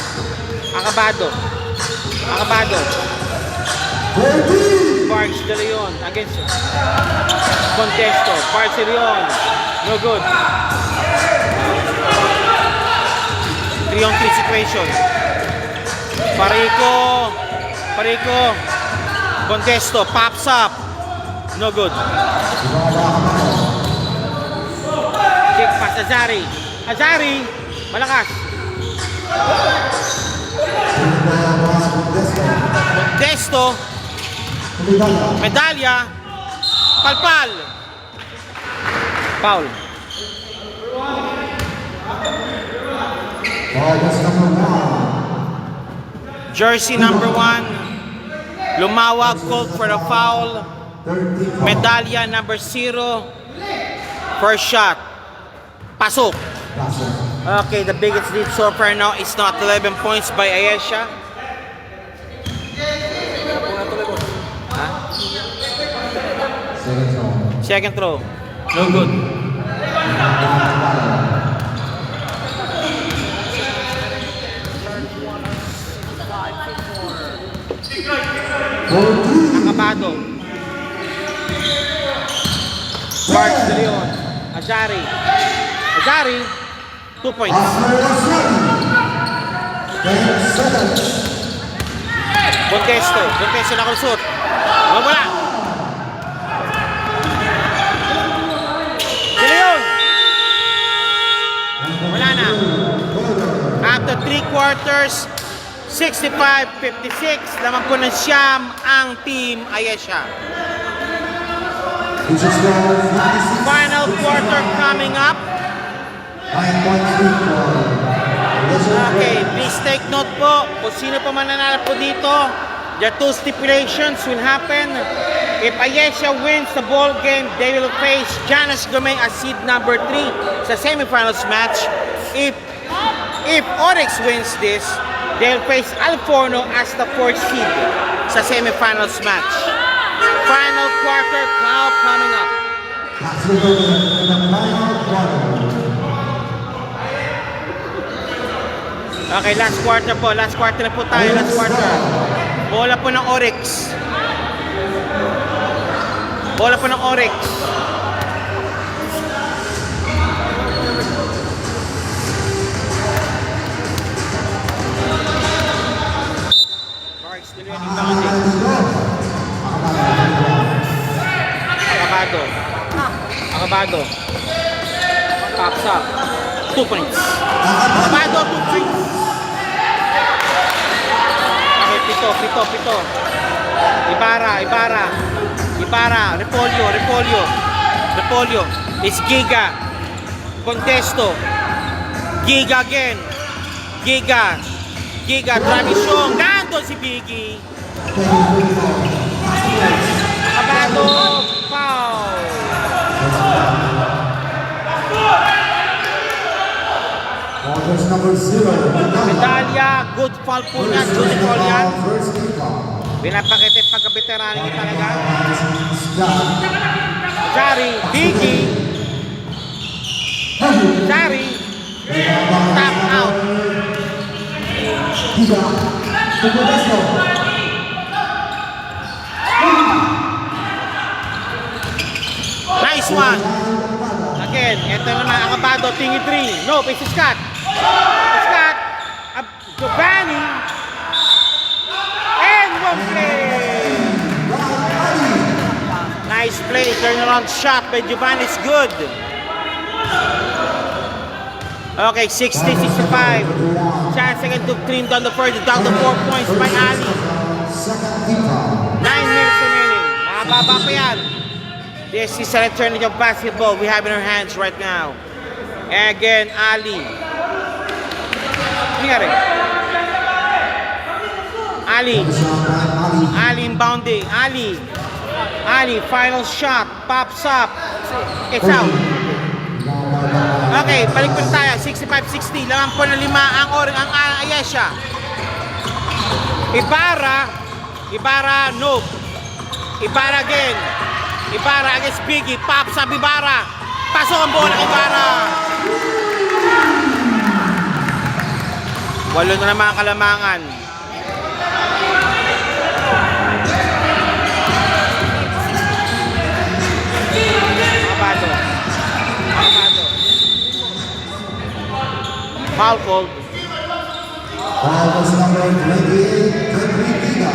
Parks De Leon against Contesto. Parks De Leon. No good. 3-on-3 situation. Parico. Contesto. Pops up. No good. Kick pass Azari. Malakas. Contesto. Medalya. Palpal. Foul. Jersey number 1. Lumawag called for a foul. Medalya number 0. First shot. Pasok. Okay, the biggest lead so far now is not 11 points by Ayesha. Second throw. No good. Acabado. Parks De Leon. Azari. 2 points. Contesto na kusot. Wala. De Leon. Wala na. After 3 quarters, 65-56. Lamang po ng siyam ang team Ayesha. Final quarter coming up. Okay, please take note po kung sino pa mananalo po dito. There are 2 stipulations will happen. If Ayesha wins the ball game, they will face Janice Gomez as seed number 3 sa semifinals match. If Oryx wins this, they'll face Alforno as the 4th seed sa semifinals match. Final quarter now coming up. Okay, last quarter po. Last quarter na po tayo. Last quarter. Bola po ng Oryx. Parks De Leon yung bounding. Acabado. Pops up. 2 points. Acabado, 2 points. Okay, pito. Ibarra. Repolyo. It's Giga. Contesto. Giga again. Giga. Tradisyon. Nandun si Biggie. Acabado. Foul. Medalya, good foul po niya, good foul yan. Pinapakita yung pagka-veterano niya talaga. Zari, Biggie. Tap out. Nice one. Again, ito naman, Acabado, tingi 3. No, it's a shot. Scott. Giovanni. And one play. Nice play. Turnaround shot by Giovanni is good. Okay, 60-65. Chance again to trim down the first. Down to 4 points by Ali. Second team foul. 9 minutes remaining. Makababa pa yan. This is an eternity of basketball we have in our hands right now. And again, Ali. Nangyari? Ali. Ali inbounding. Ali. Ali, final shot. Pops up. It's out. Okay, balik pa tayo. 65-60. Lamang po na 5 ang Ayesha. Ibarra, no. Ibarra again. Ibarra against Biggie. Pops up Ibarra. Pasok ang bola ng Ibarra. 8 na naman ang kalamangan. Akabado. Foul called. Foul was number 28, Jeffrey Giga.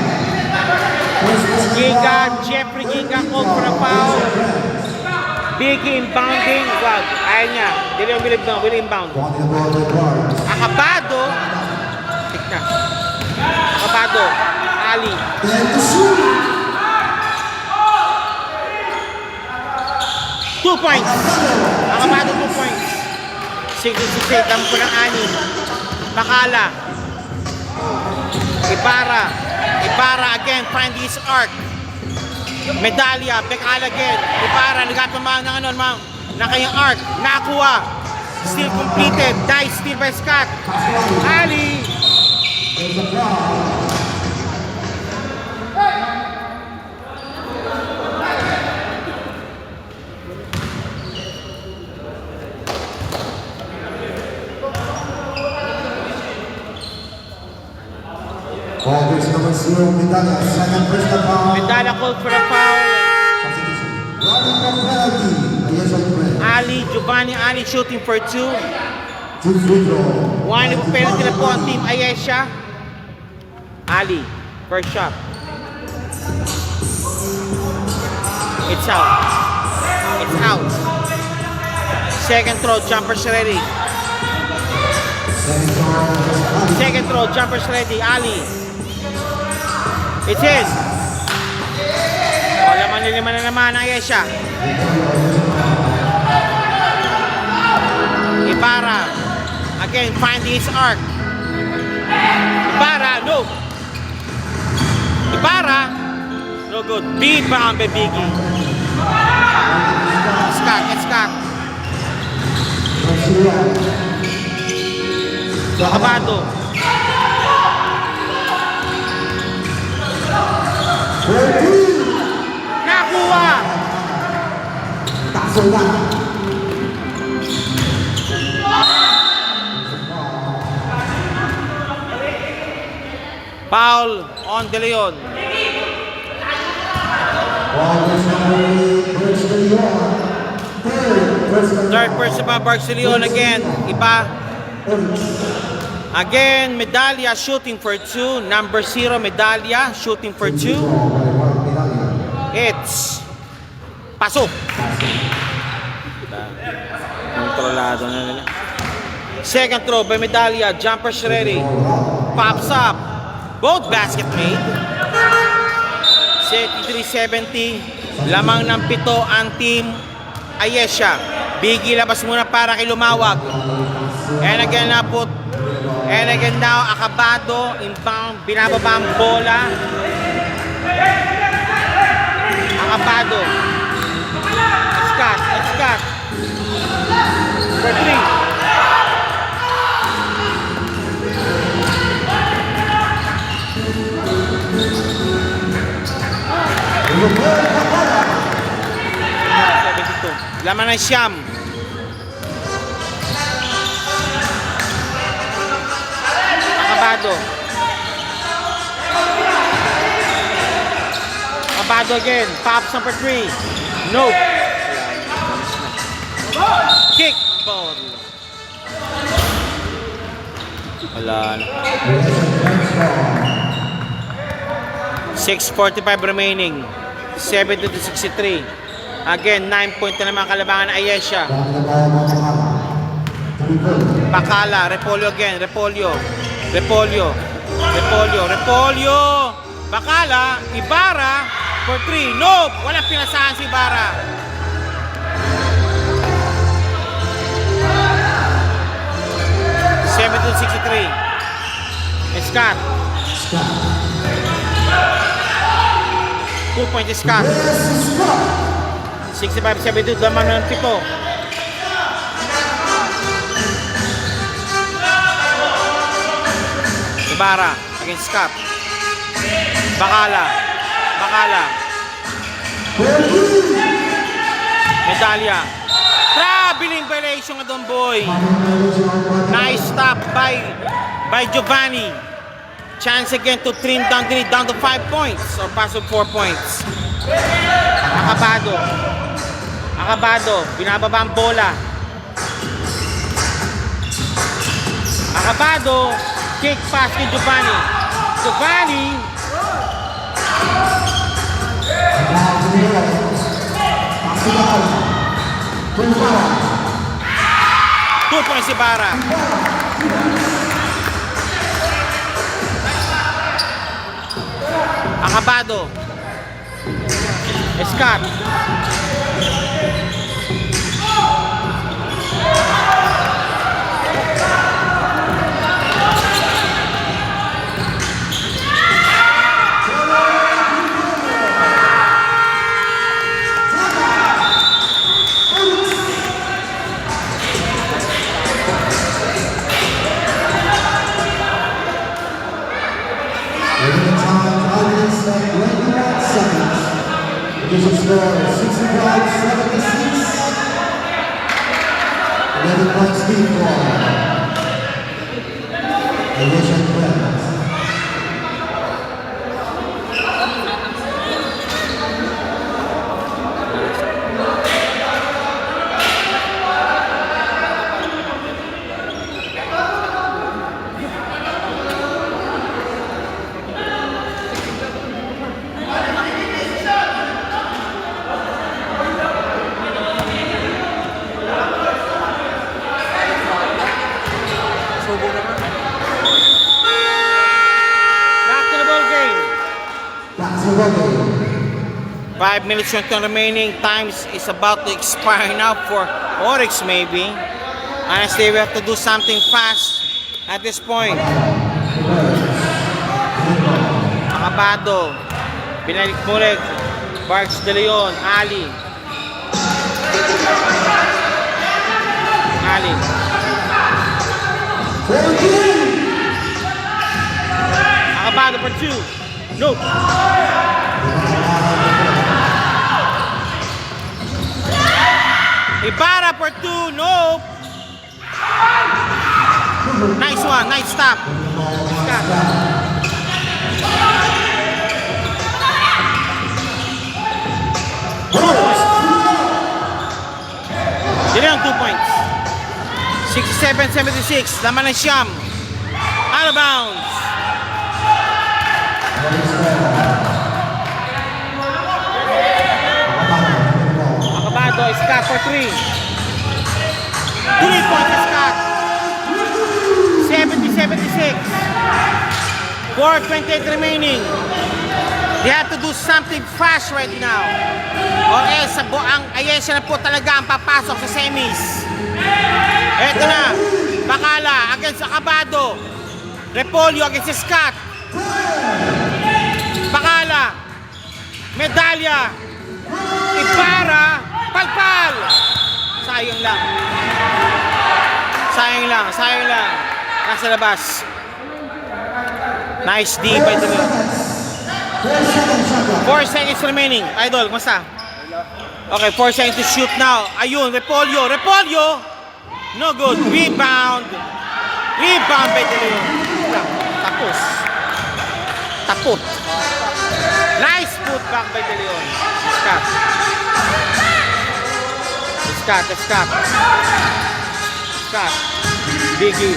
Giga, Jeffrey Giga called for a foul. Biggie inbounding. Wag. Ayaw niya. Will inbound. Wanting the ball with Barnes. Akabado. Tignan. Akabado. Ali. And to shoot. 2 points. Akabado 2 points. 6-6. Dami po ng 6. Makala. Ibarra again. Find his arc. Medalya. Bekala again. Ibarra. Nagatamaan ng kanyang arc. Nakuha. Still completed. Dice steal by Scott. Ali. There's a foul. Ball is number 0, Medalya. Second personal foul. Medalya called for a foul. Substitution. Running from penalty. Ayesha Friend. Ali. Giovanni Ali shooting for 2. Two free throw. One penalty na po ang team Ayesha. Ali. First shot. It's out. It's out. Second throw. Jumpers ready. Second foul. Second throw. Jumpers ready. Ali. It's in. O, laman na naman ang Ayesha. Ibarra. Again, finding his arc. Ibarra, no. Ibarra. No good. Beat pa ang Biggie. Scott. Akabado. Nakuha. Foul on De Leon. Third person pa, Barks De Leon again. Iba. Again, Medalya shooting for 2. Number 0, Medalya shooting for 2. It's pasok. Kontrolado na nila. Second throw by Medalya. Jumpers ready. Pops up. Both basket made. 73-70. Lamang ng 7 ang team Ayesha. Biggie labas muna para kay Lumawag. And again now, Akabado, inbound, binababa ang bola. Akabado. Scott. For 3. Laman ng Siyam. Akabado again. Pops number 3. No. Kick. Ball. Wala na. Possession French ball. 6:45 remaining. 70-63. Again, 9 point na naman kalabangan ng Ayesha. Back the ball, Makala. Dribble. Bakala, Repolyo again, Repolyo. Bakala, Ibarra for 3. No! Walang pinasahan si Ibarra. (7-63). Scott. Scott. 2 point Scott. Yes, Scott. 65-72, laman ng 7. Ibarra against Scott. Bakala. Medalya. Traveling violation ng Domboy. Nice stop by Giovanni. Chance again to trim down to 5 points or pass of 4 points. Acabado, binababa ang bola. Acabado, kick pass kay Giovanni. Back to the ball. Back to the ball. French ball. 2 points si Ibarra. Acabado. Scott. Within time, 5 minutes and 21 seconds. This is score 65-76. 11 points lead for Ayesha Twins. Back to the ball game. Back to the ball. 5 minutes and remaining. Times is about to expire now for Oryx maybe. Honestly, we have to do something fast at this point. Acabado. Binalik mulig. Barks de Leon. Ali. Acabado for 2. No. Ibarra for 2. No. Nice one. Nice stop. Dili ang 2 points. 67-76. Laman ng Siyam. Out of bounds. Acabado. Scott for 3. 3 points Scott. 70-76. 4:28 remaining. They have to do something fast right now. Or else, ang Ayesha na po talaga ang papasok sa semis. Eto na. Bakala against Acabado. Repolyo against Scott. Bakala. Medalya. Ibarra. Palpal. Sayang lang. Nasa labas. Nice D by the 4 seconds remaining. Idol, kumusta? Okay, 4 seconds to shoot now. Ayun, Repolyo. No good. Rebound by the Leon. Tapos. Nice put back by the Leon. Scott. Biggie.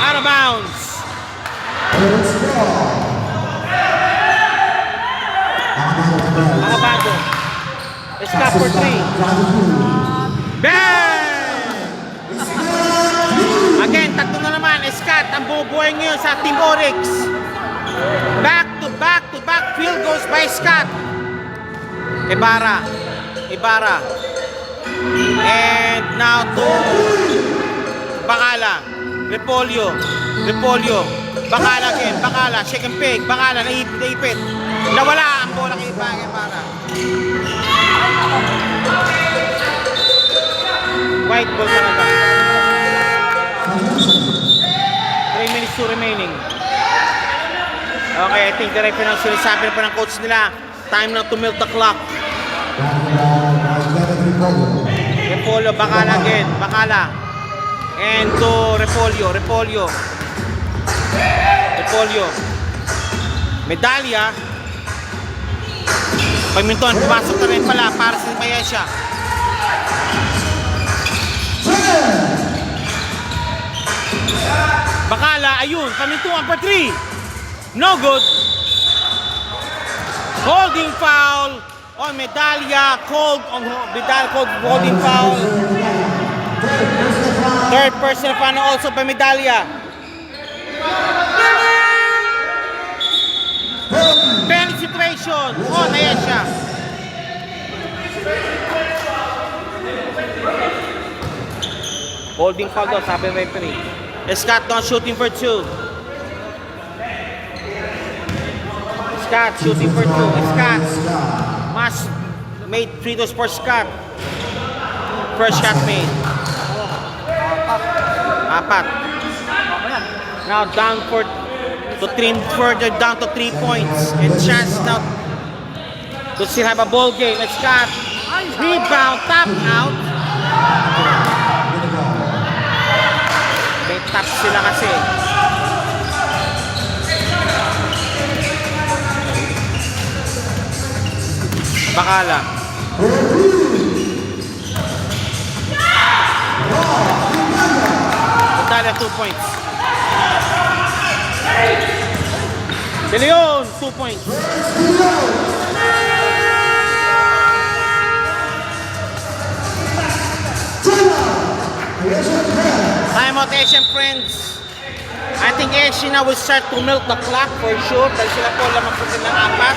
Out of bounds. Mga bago. Scott for 3. Bang! Again, tatlo na naman. Scott ang bubuhay ngayon sa Team Oryx. Back to back field goes by Scott. Ibarra. And now to Bacala. Repolyo. Bacala again. Bacala. Shake and pick. Bacala. Naipit. Nawala ang bola kay Ibarra. White ball talaga. 3 minutes to remaining. Okay, I think the referee na sinasabi na pa ng coach nila. Time na to milk the clock. Repolyo, Bacala again. Bacala. And to Repolyo. Medalya. Pagmintuan, pumasok na rin pala para sa Mayesha. Bacala, ayun, pamintuan for 3. No good. Holding foul on Medalya. Medalya called holding foul. Third personal foul also by Medalya. Penalty situation on Ayesha. Holding foul daw, sabi ng referee. Scott not shooting for 2. Scott shooting for 2. Scott must made free throws for Scott. First shot made. 4. Now down to 3 further down to 3 points and chance now to still have a ball game. And Scott rebound, tap out. May tap sila kasi. Bacala. Medalya 2 points. De Leon 2 points. Timeout, Asian friends. I think Asian now will start to milk the clock for sure dahil sila po lamang po silang 4.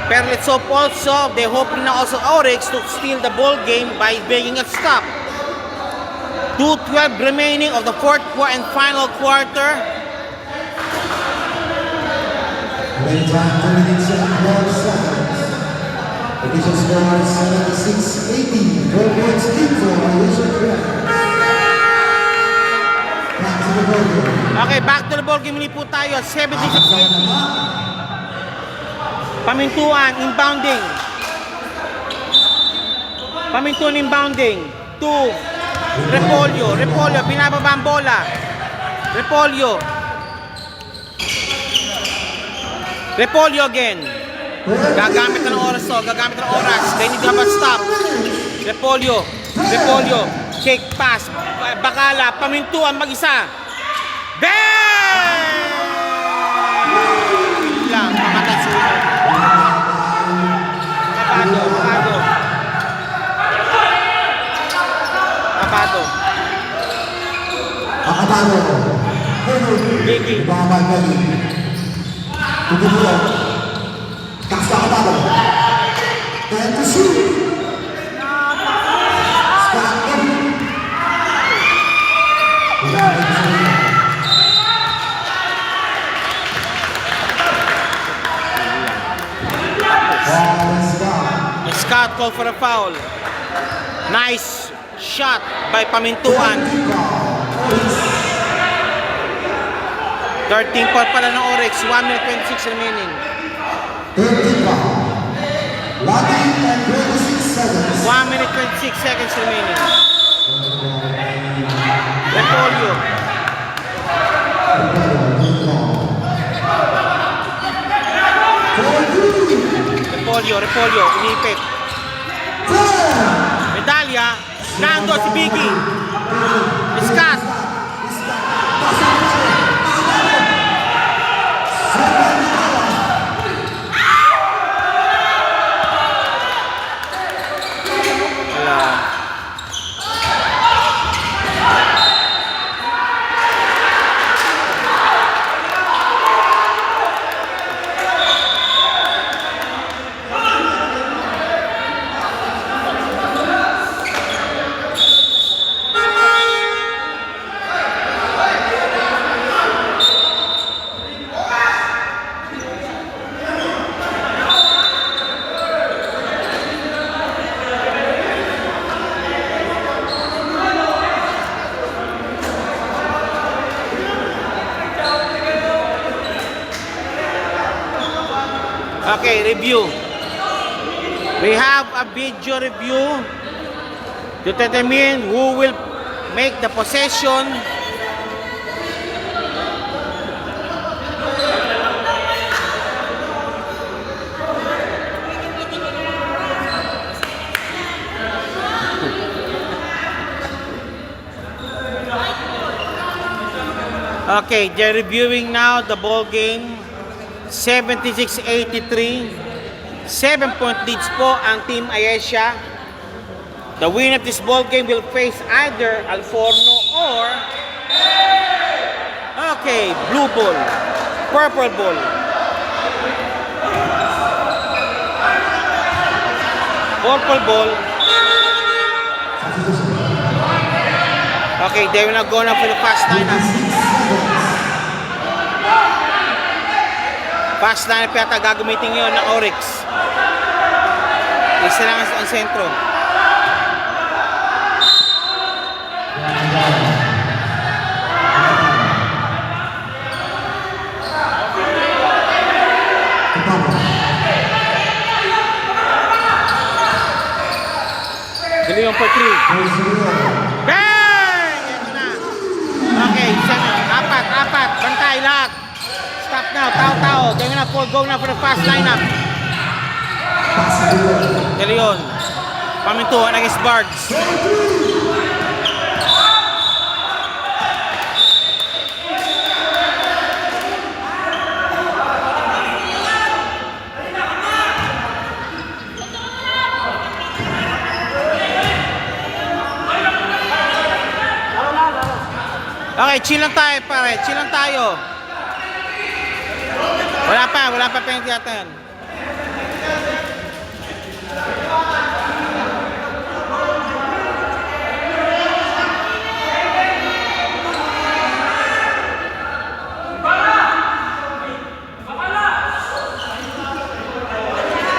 Pero let's hope also, they hoping na also Oryx to steal the ball game by making it stop. 2:12 remaining of the fourth and final quarter. Playing time 2 minutes and 12 seconds. Official score 76-80. 12 points lead for Asian Friends. Back to the ball game. Okay, back to the ball game muli po tayo. 76-80. Pamintuan, inbounding. To Repolyo, binababa ang bola. Repolyo again. Gagamit na ng oras. They need to have a stop. Repolyo. Kick pass. Bacala, pamintuan mag-isa. Bang! Lang, pamatay sunod. Akabado. Biggie. Babay Gali. Tututulo. Takas na Akabado. And to shoot. Scott Gali. Scott called for a foul. Nice shot by Pamintuan. 13 point pala ng Oryx. 1 minute 26 remaining. 1 minute 26 seconds remaining. Repolyo. Repolyo, inipit. medalya. Nando si Biggie. Scott. Okay, review. We have a video review to determine who will make the possession. Okay, they're reviewing now the ball game. 76-83. 7-point leads po ang Team Ayesha. The winner of this ball game will face either Alforno or blue ball, purple ball. Purple ball. Okay, they will now go now for the fast lineup. Fast lineup yata gagamitin yun ng Oryx. Isa lang ang sentro. Dali yung for 3. Bang! Yan na. Okay, apat. Bantay lahat. Stop now, tao. They're gonna go now for the fast lineup. De Leon. Pamintuan against Bards. Okay, chill lang tayo pare. Chill lang tayo. Wala pa penalty natin.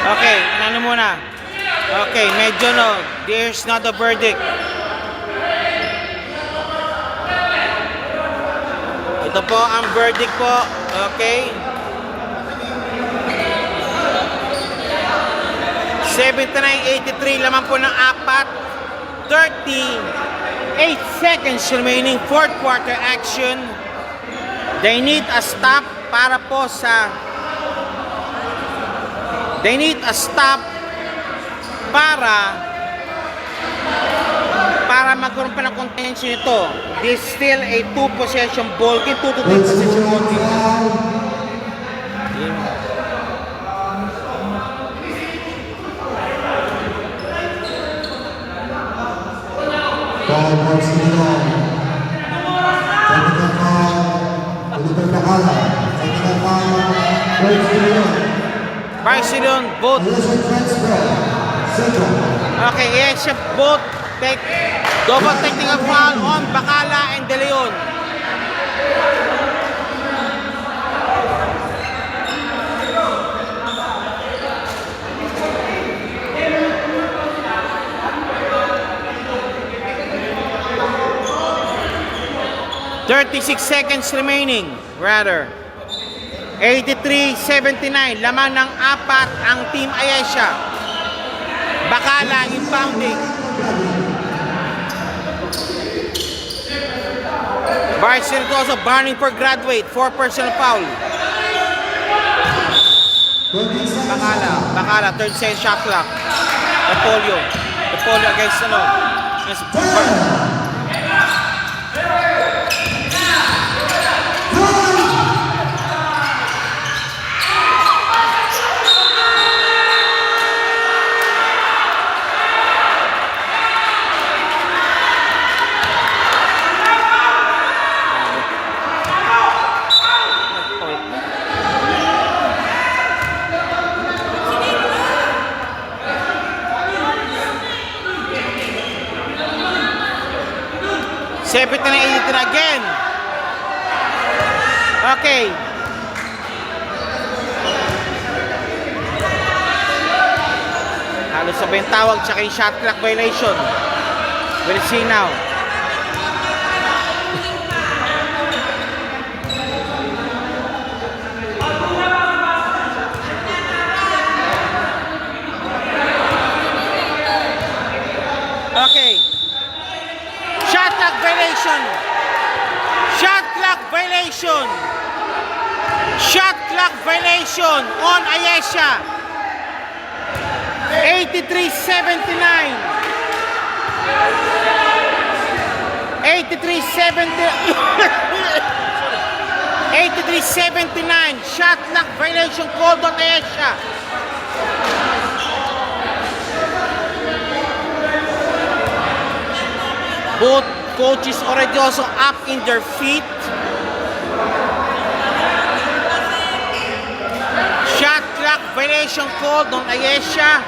Okay, ano muna? Okay, medyo no. There's not a verdict. Ito po ang verdict po. Okay. 79-83, laman po ng 38 seconds remaining, fourth quarter action. They need a stop para po sa para magkaroon pa ng contention ito. This is still a 2-possession ball game, 2 to 3 possession ball game. Ballboards in the on. Technical foul. Oliver Bacala. Technical foul. Barcelon, both. Okay, yes, both take double technical foul on Bacala and De Leon. .36 seconds remaining, rather. 83-79, laman ng 4 ang Team Ayesha. Bacala inbounding. Barcelona also burning for graduate, 4 personal foul. Bacala, third set shot clock. Apollo. Polo against ano? Against Sepit na ng 83 again. Okay. Halos sabay yung tawag tsaka yung shot clock violation. We'll see now. Okay. Shot clock violation. Shot clock violation. Shot clock violation on Ayesha. 83-79. 83-79. Shot clock violation called on Ayesha. Both coaches already also up in their feet. Shot clock violation called on Ayesha.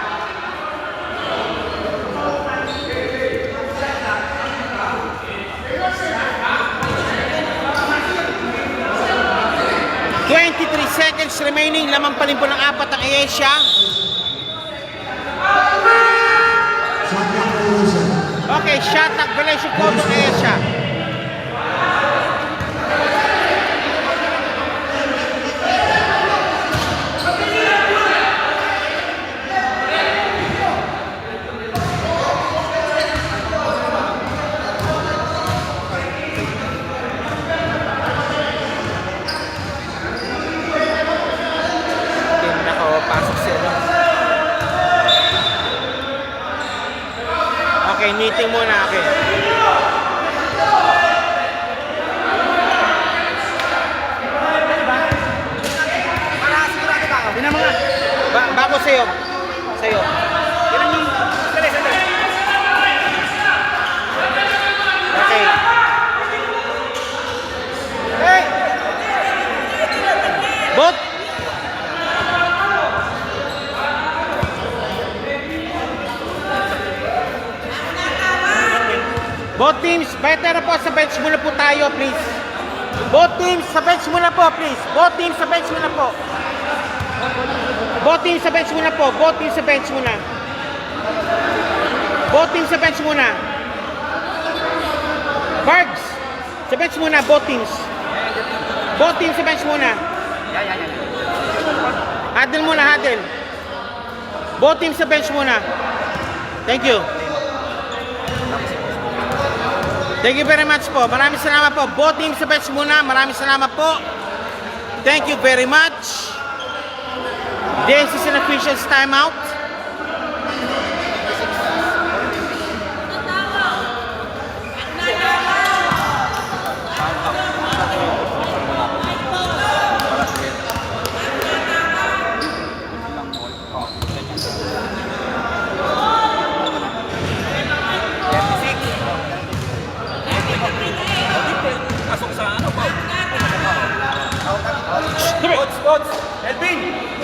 Seconds remaining. Lamang pa rin po ng 4 ang Ayesha. Okay, shot clock violation called on Ayesha. Okay, meeting muna. Okay. Bago sa'yo. Sa'yo. Okay. Hey! Bot! Both teams, better po sa bench muna po tayo, please. Both teams sa bench muna po, please. Both teams sa bench muna po. Both teams sa bench muna po. Both teams sa bench muna. Both teams sa bench muna. Bargs, sa bench muna, both teams. Both teams sa bench muna. Huddle muna, huddle. Both teams sa bench muna. Thank you. Thank you very much po. Maraming salamat po. Both teams sa bench muna. Maraming salamat po. Thank you very much. This is an official timeout.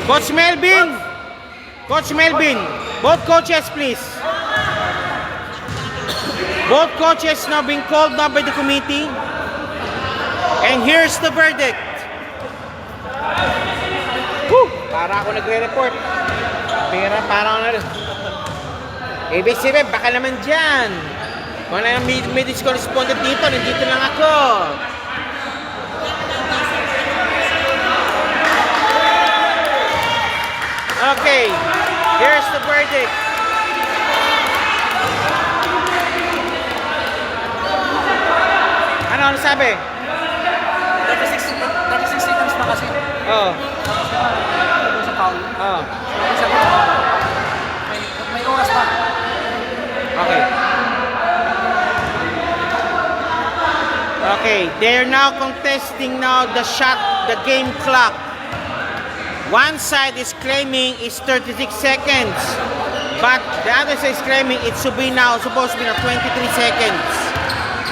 Coach Melvin! Coach Melvin! Both coaches, please. Both coaches now being called up by the committee. And here's the verdict. Woo! Para ako nagre-report. Para ako na. ABCB, baka naman dyan. Kung na may correspondent dito, nandito lang ako. Okay, here's the verdict. Ano sabi? 36 seconds na kasi. Oo. Sa foul. Oo. May oras pa. Okay, they're now contesting now the shot, the game clock. One side is claiming it's 36 seconds, but the other side is claiming it should be now, supposed to be now 23 seconds.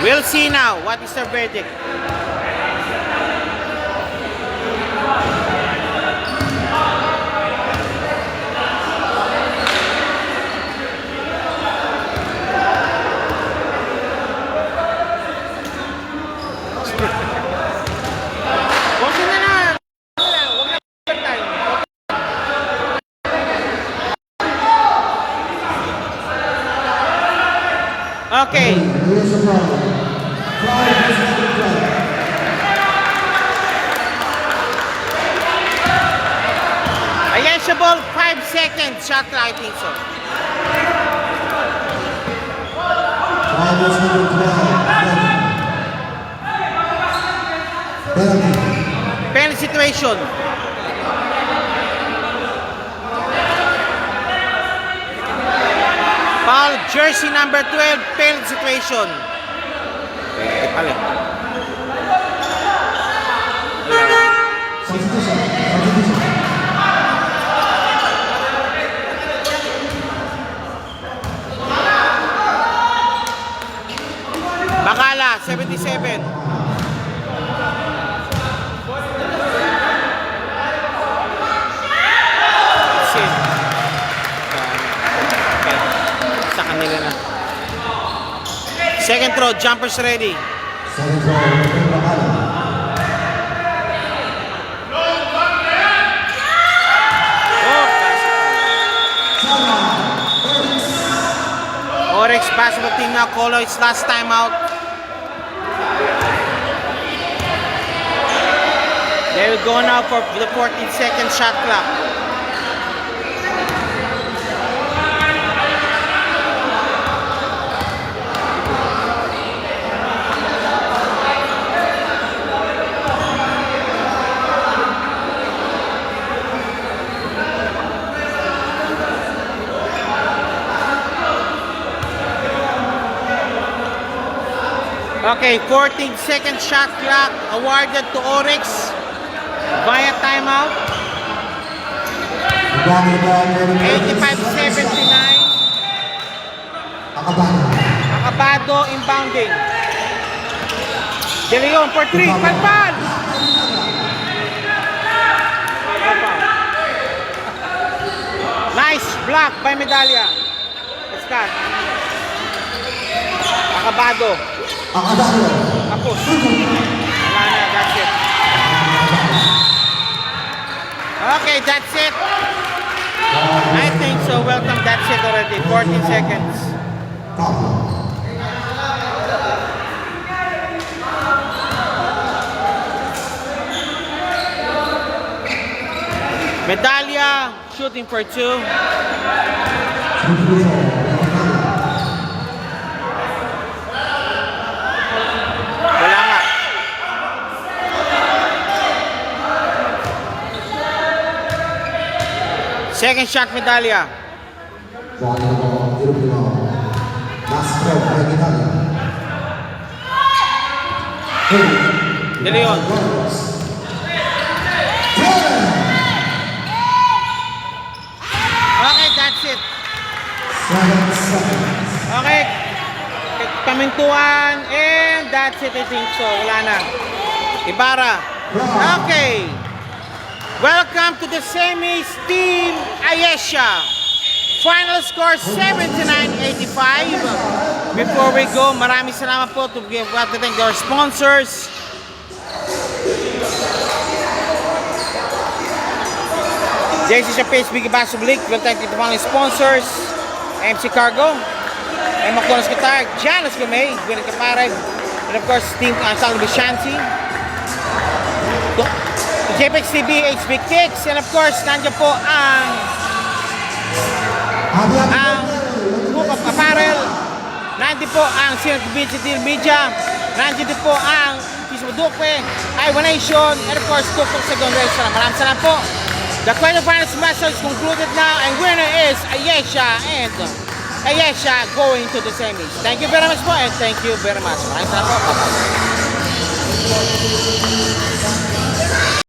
We'll see now what is the verdict. Huwag na na. Huwag na time. Okay. Here's the problem. Foul has been applied. Ayesha ball, 5 seconds. Shot clock, I think so. Foul has been applied. Penalty. Penalty situation. Foul, jersey number 12, penalty situation. Pala. Substitution. Substitution. Bakala, 77. Sin. Okay. Sa kanila na. Second throw, jumpers ready. Second throw. Bakala. Oh, Sama. Oryx basketball team now call its last time out. They will go now for the 14-second shot clock. Okay, 14-second shot clock awarded to Oryx via timeout. 85-79. Acabado. Acabado inbounding. De Leon for 3. Palpal! Nice block by Medallia. Let's cut. Acabado. Acabado. Tapos. Wala na, that's it. Okay, that's it. I think so. Welcome, that's it already. 14 seconds. Foul. Medallia shooting for 2. Wala nga. Second shot, Medallia. Last throw by Medallia. De Leon. Okay, that's it. 7 seconds. Okay. Kamintuan. And that's it, I think so. Wala na. Ibarra. Okay. Welcome to the semis, Team Ayesha. Final score 79-85. Before we go, maraming salamat po to give what to thank our sponsors. JC Chapez, Biggie Basketball League. We'll thank the following sponsors: MC Cargo, McDonald's Qatar, Janus Gomay, Gwyneth Kaparev, and of course, Team Salon Bishanti, JPEX TV, HB Kicks, and of course, nandiyan po ang Group of Apparel, nandiyan po ang Sinat Digital Media, nandiyan din po ang Kismo Duque, Iowa Nation, and of course, Tuktok sa Gondel. Maraming salamat po. The quarterfinals match is concluded now, and winner is Ayesha, and Ayesha going to the semis. Thank you very much po, and thank you very much. Maraming salamat po. Bye-bye.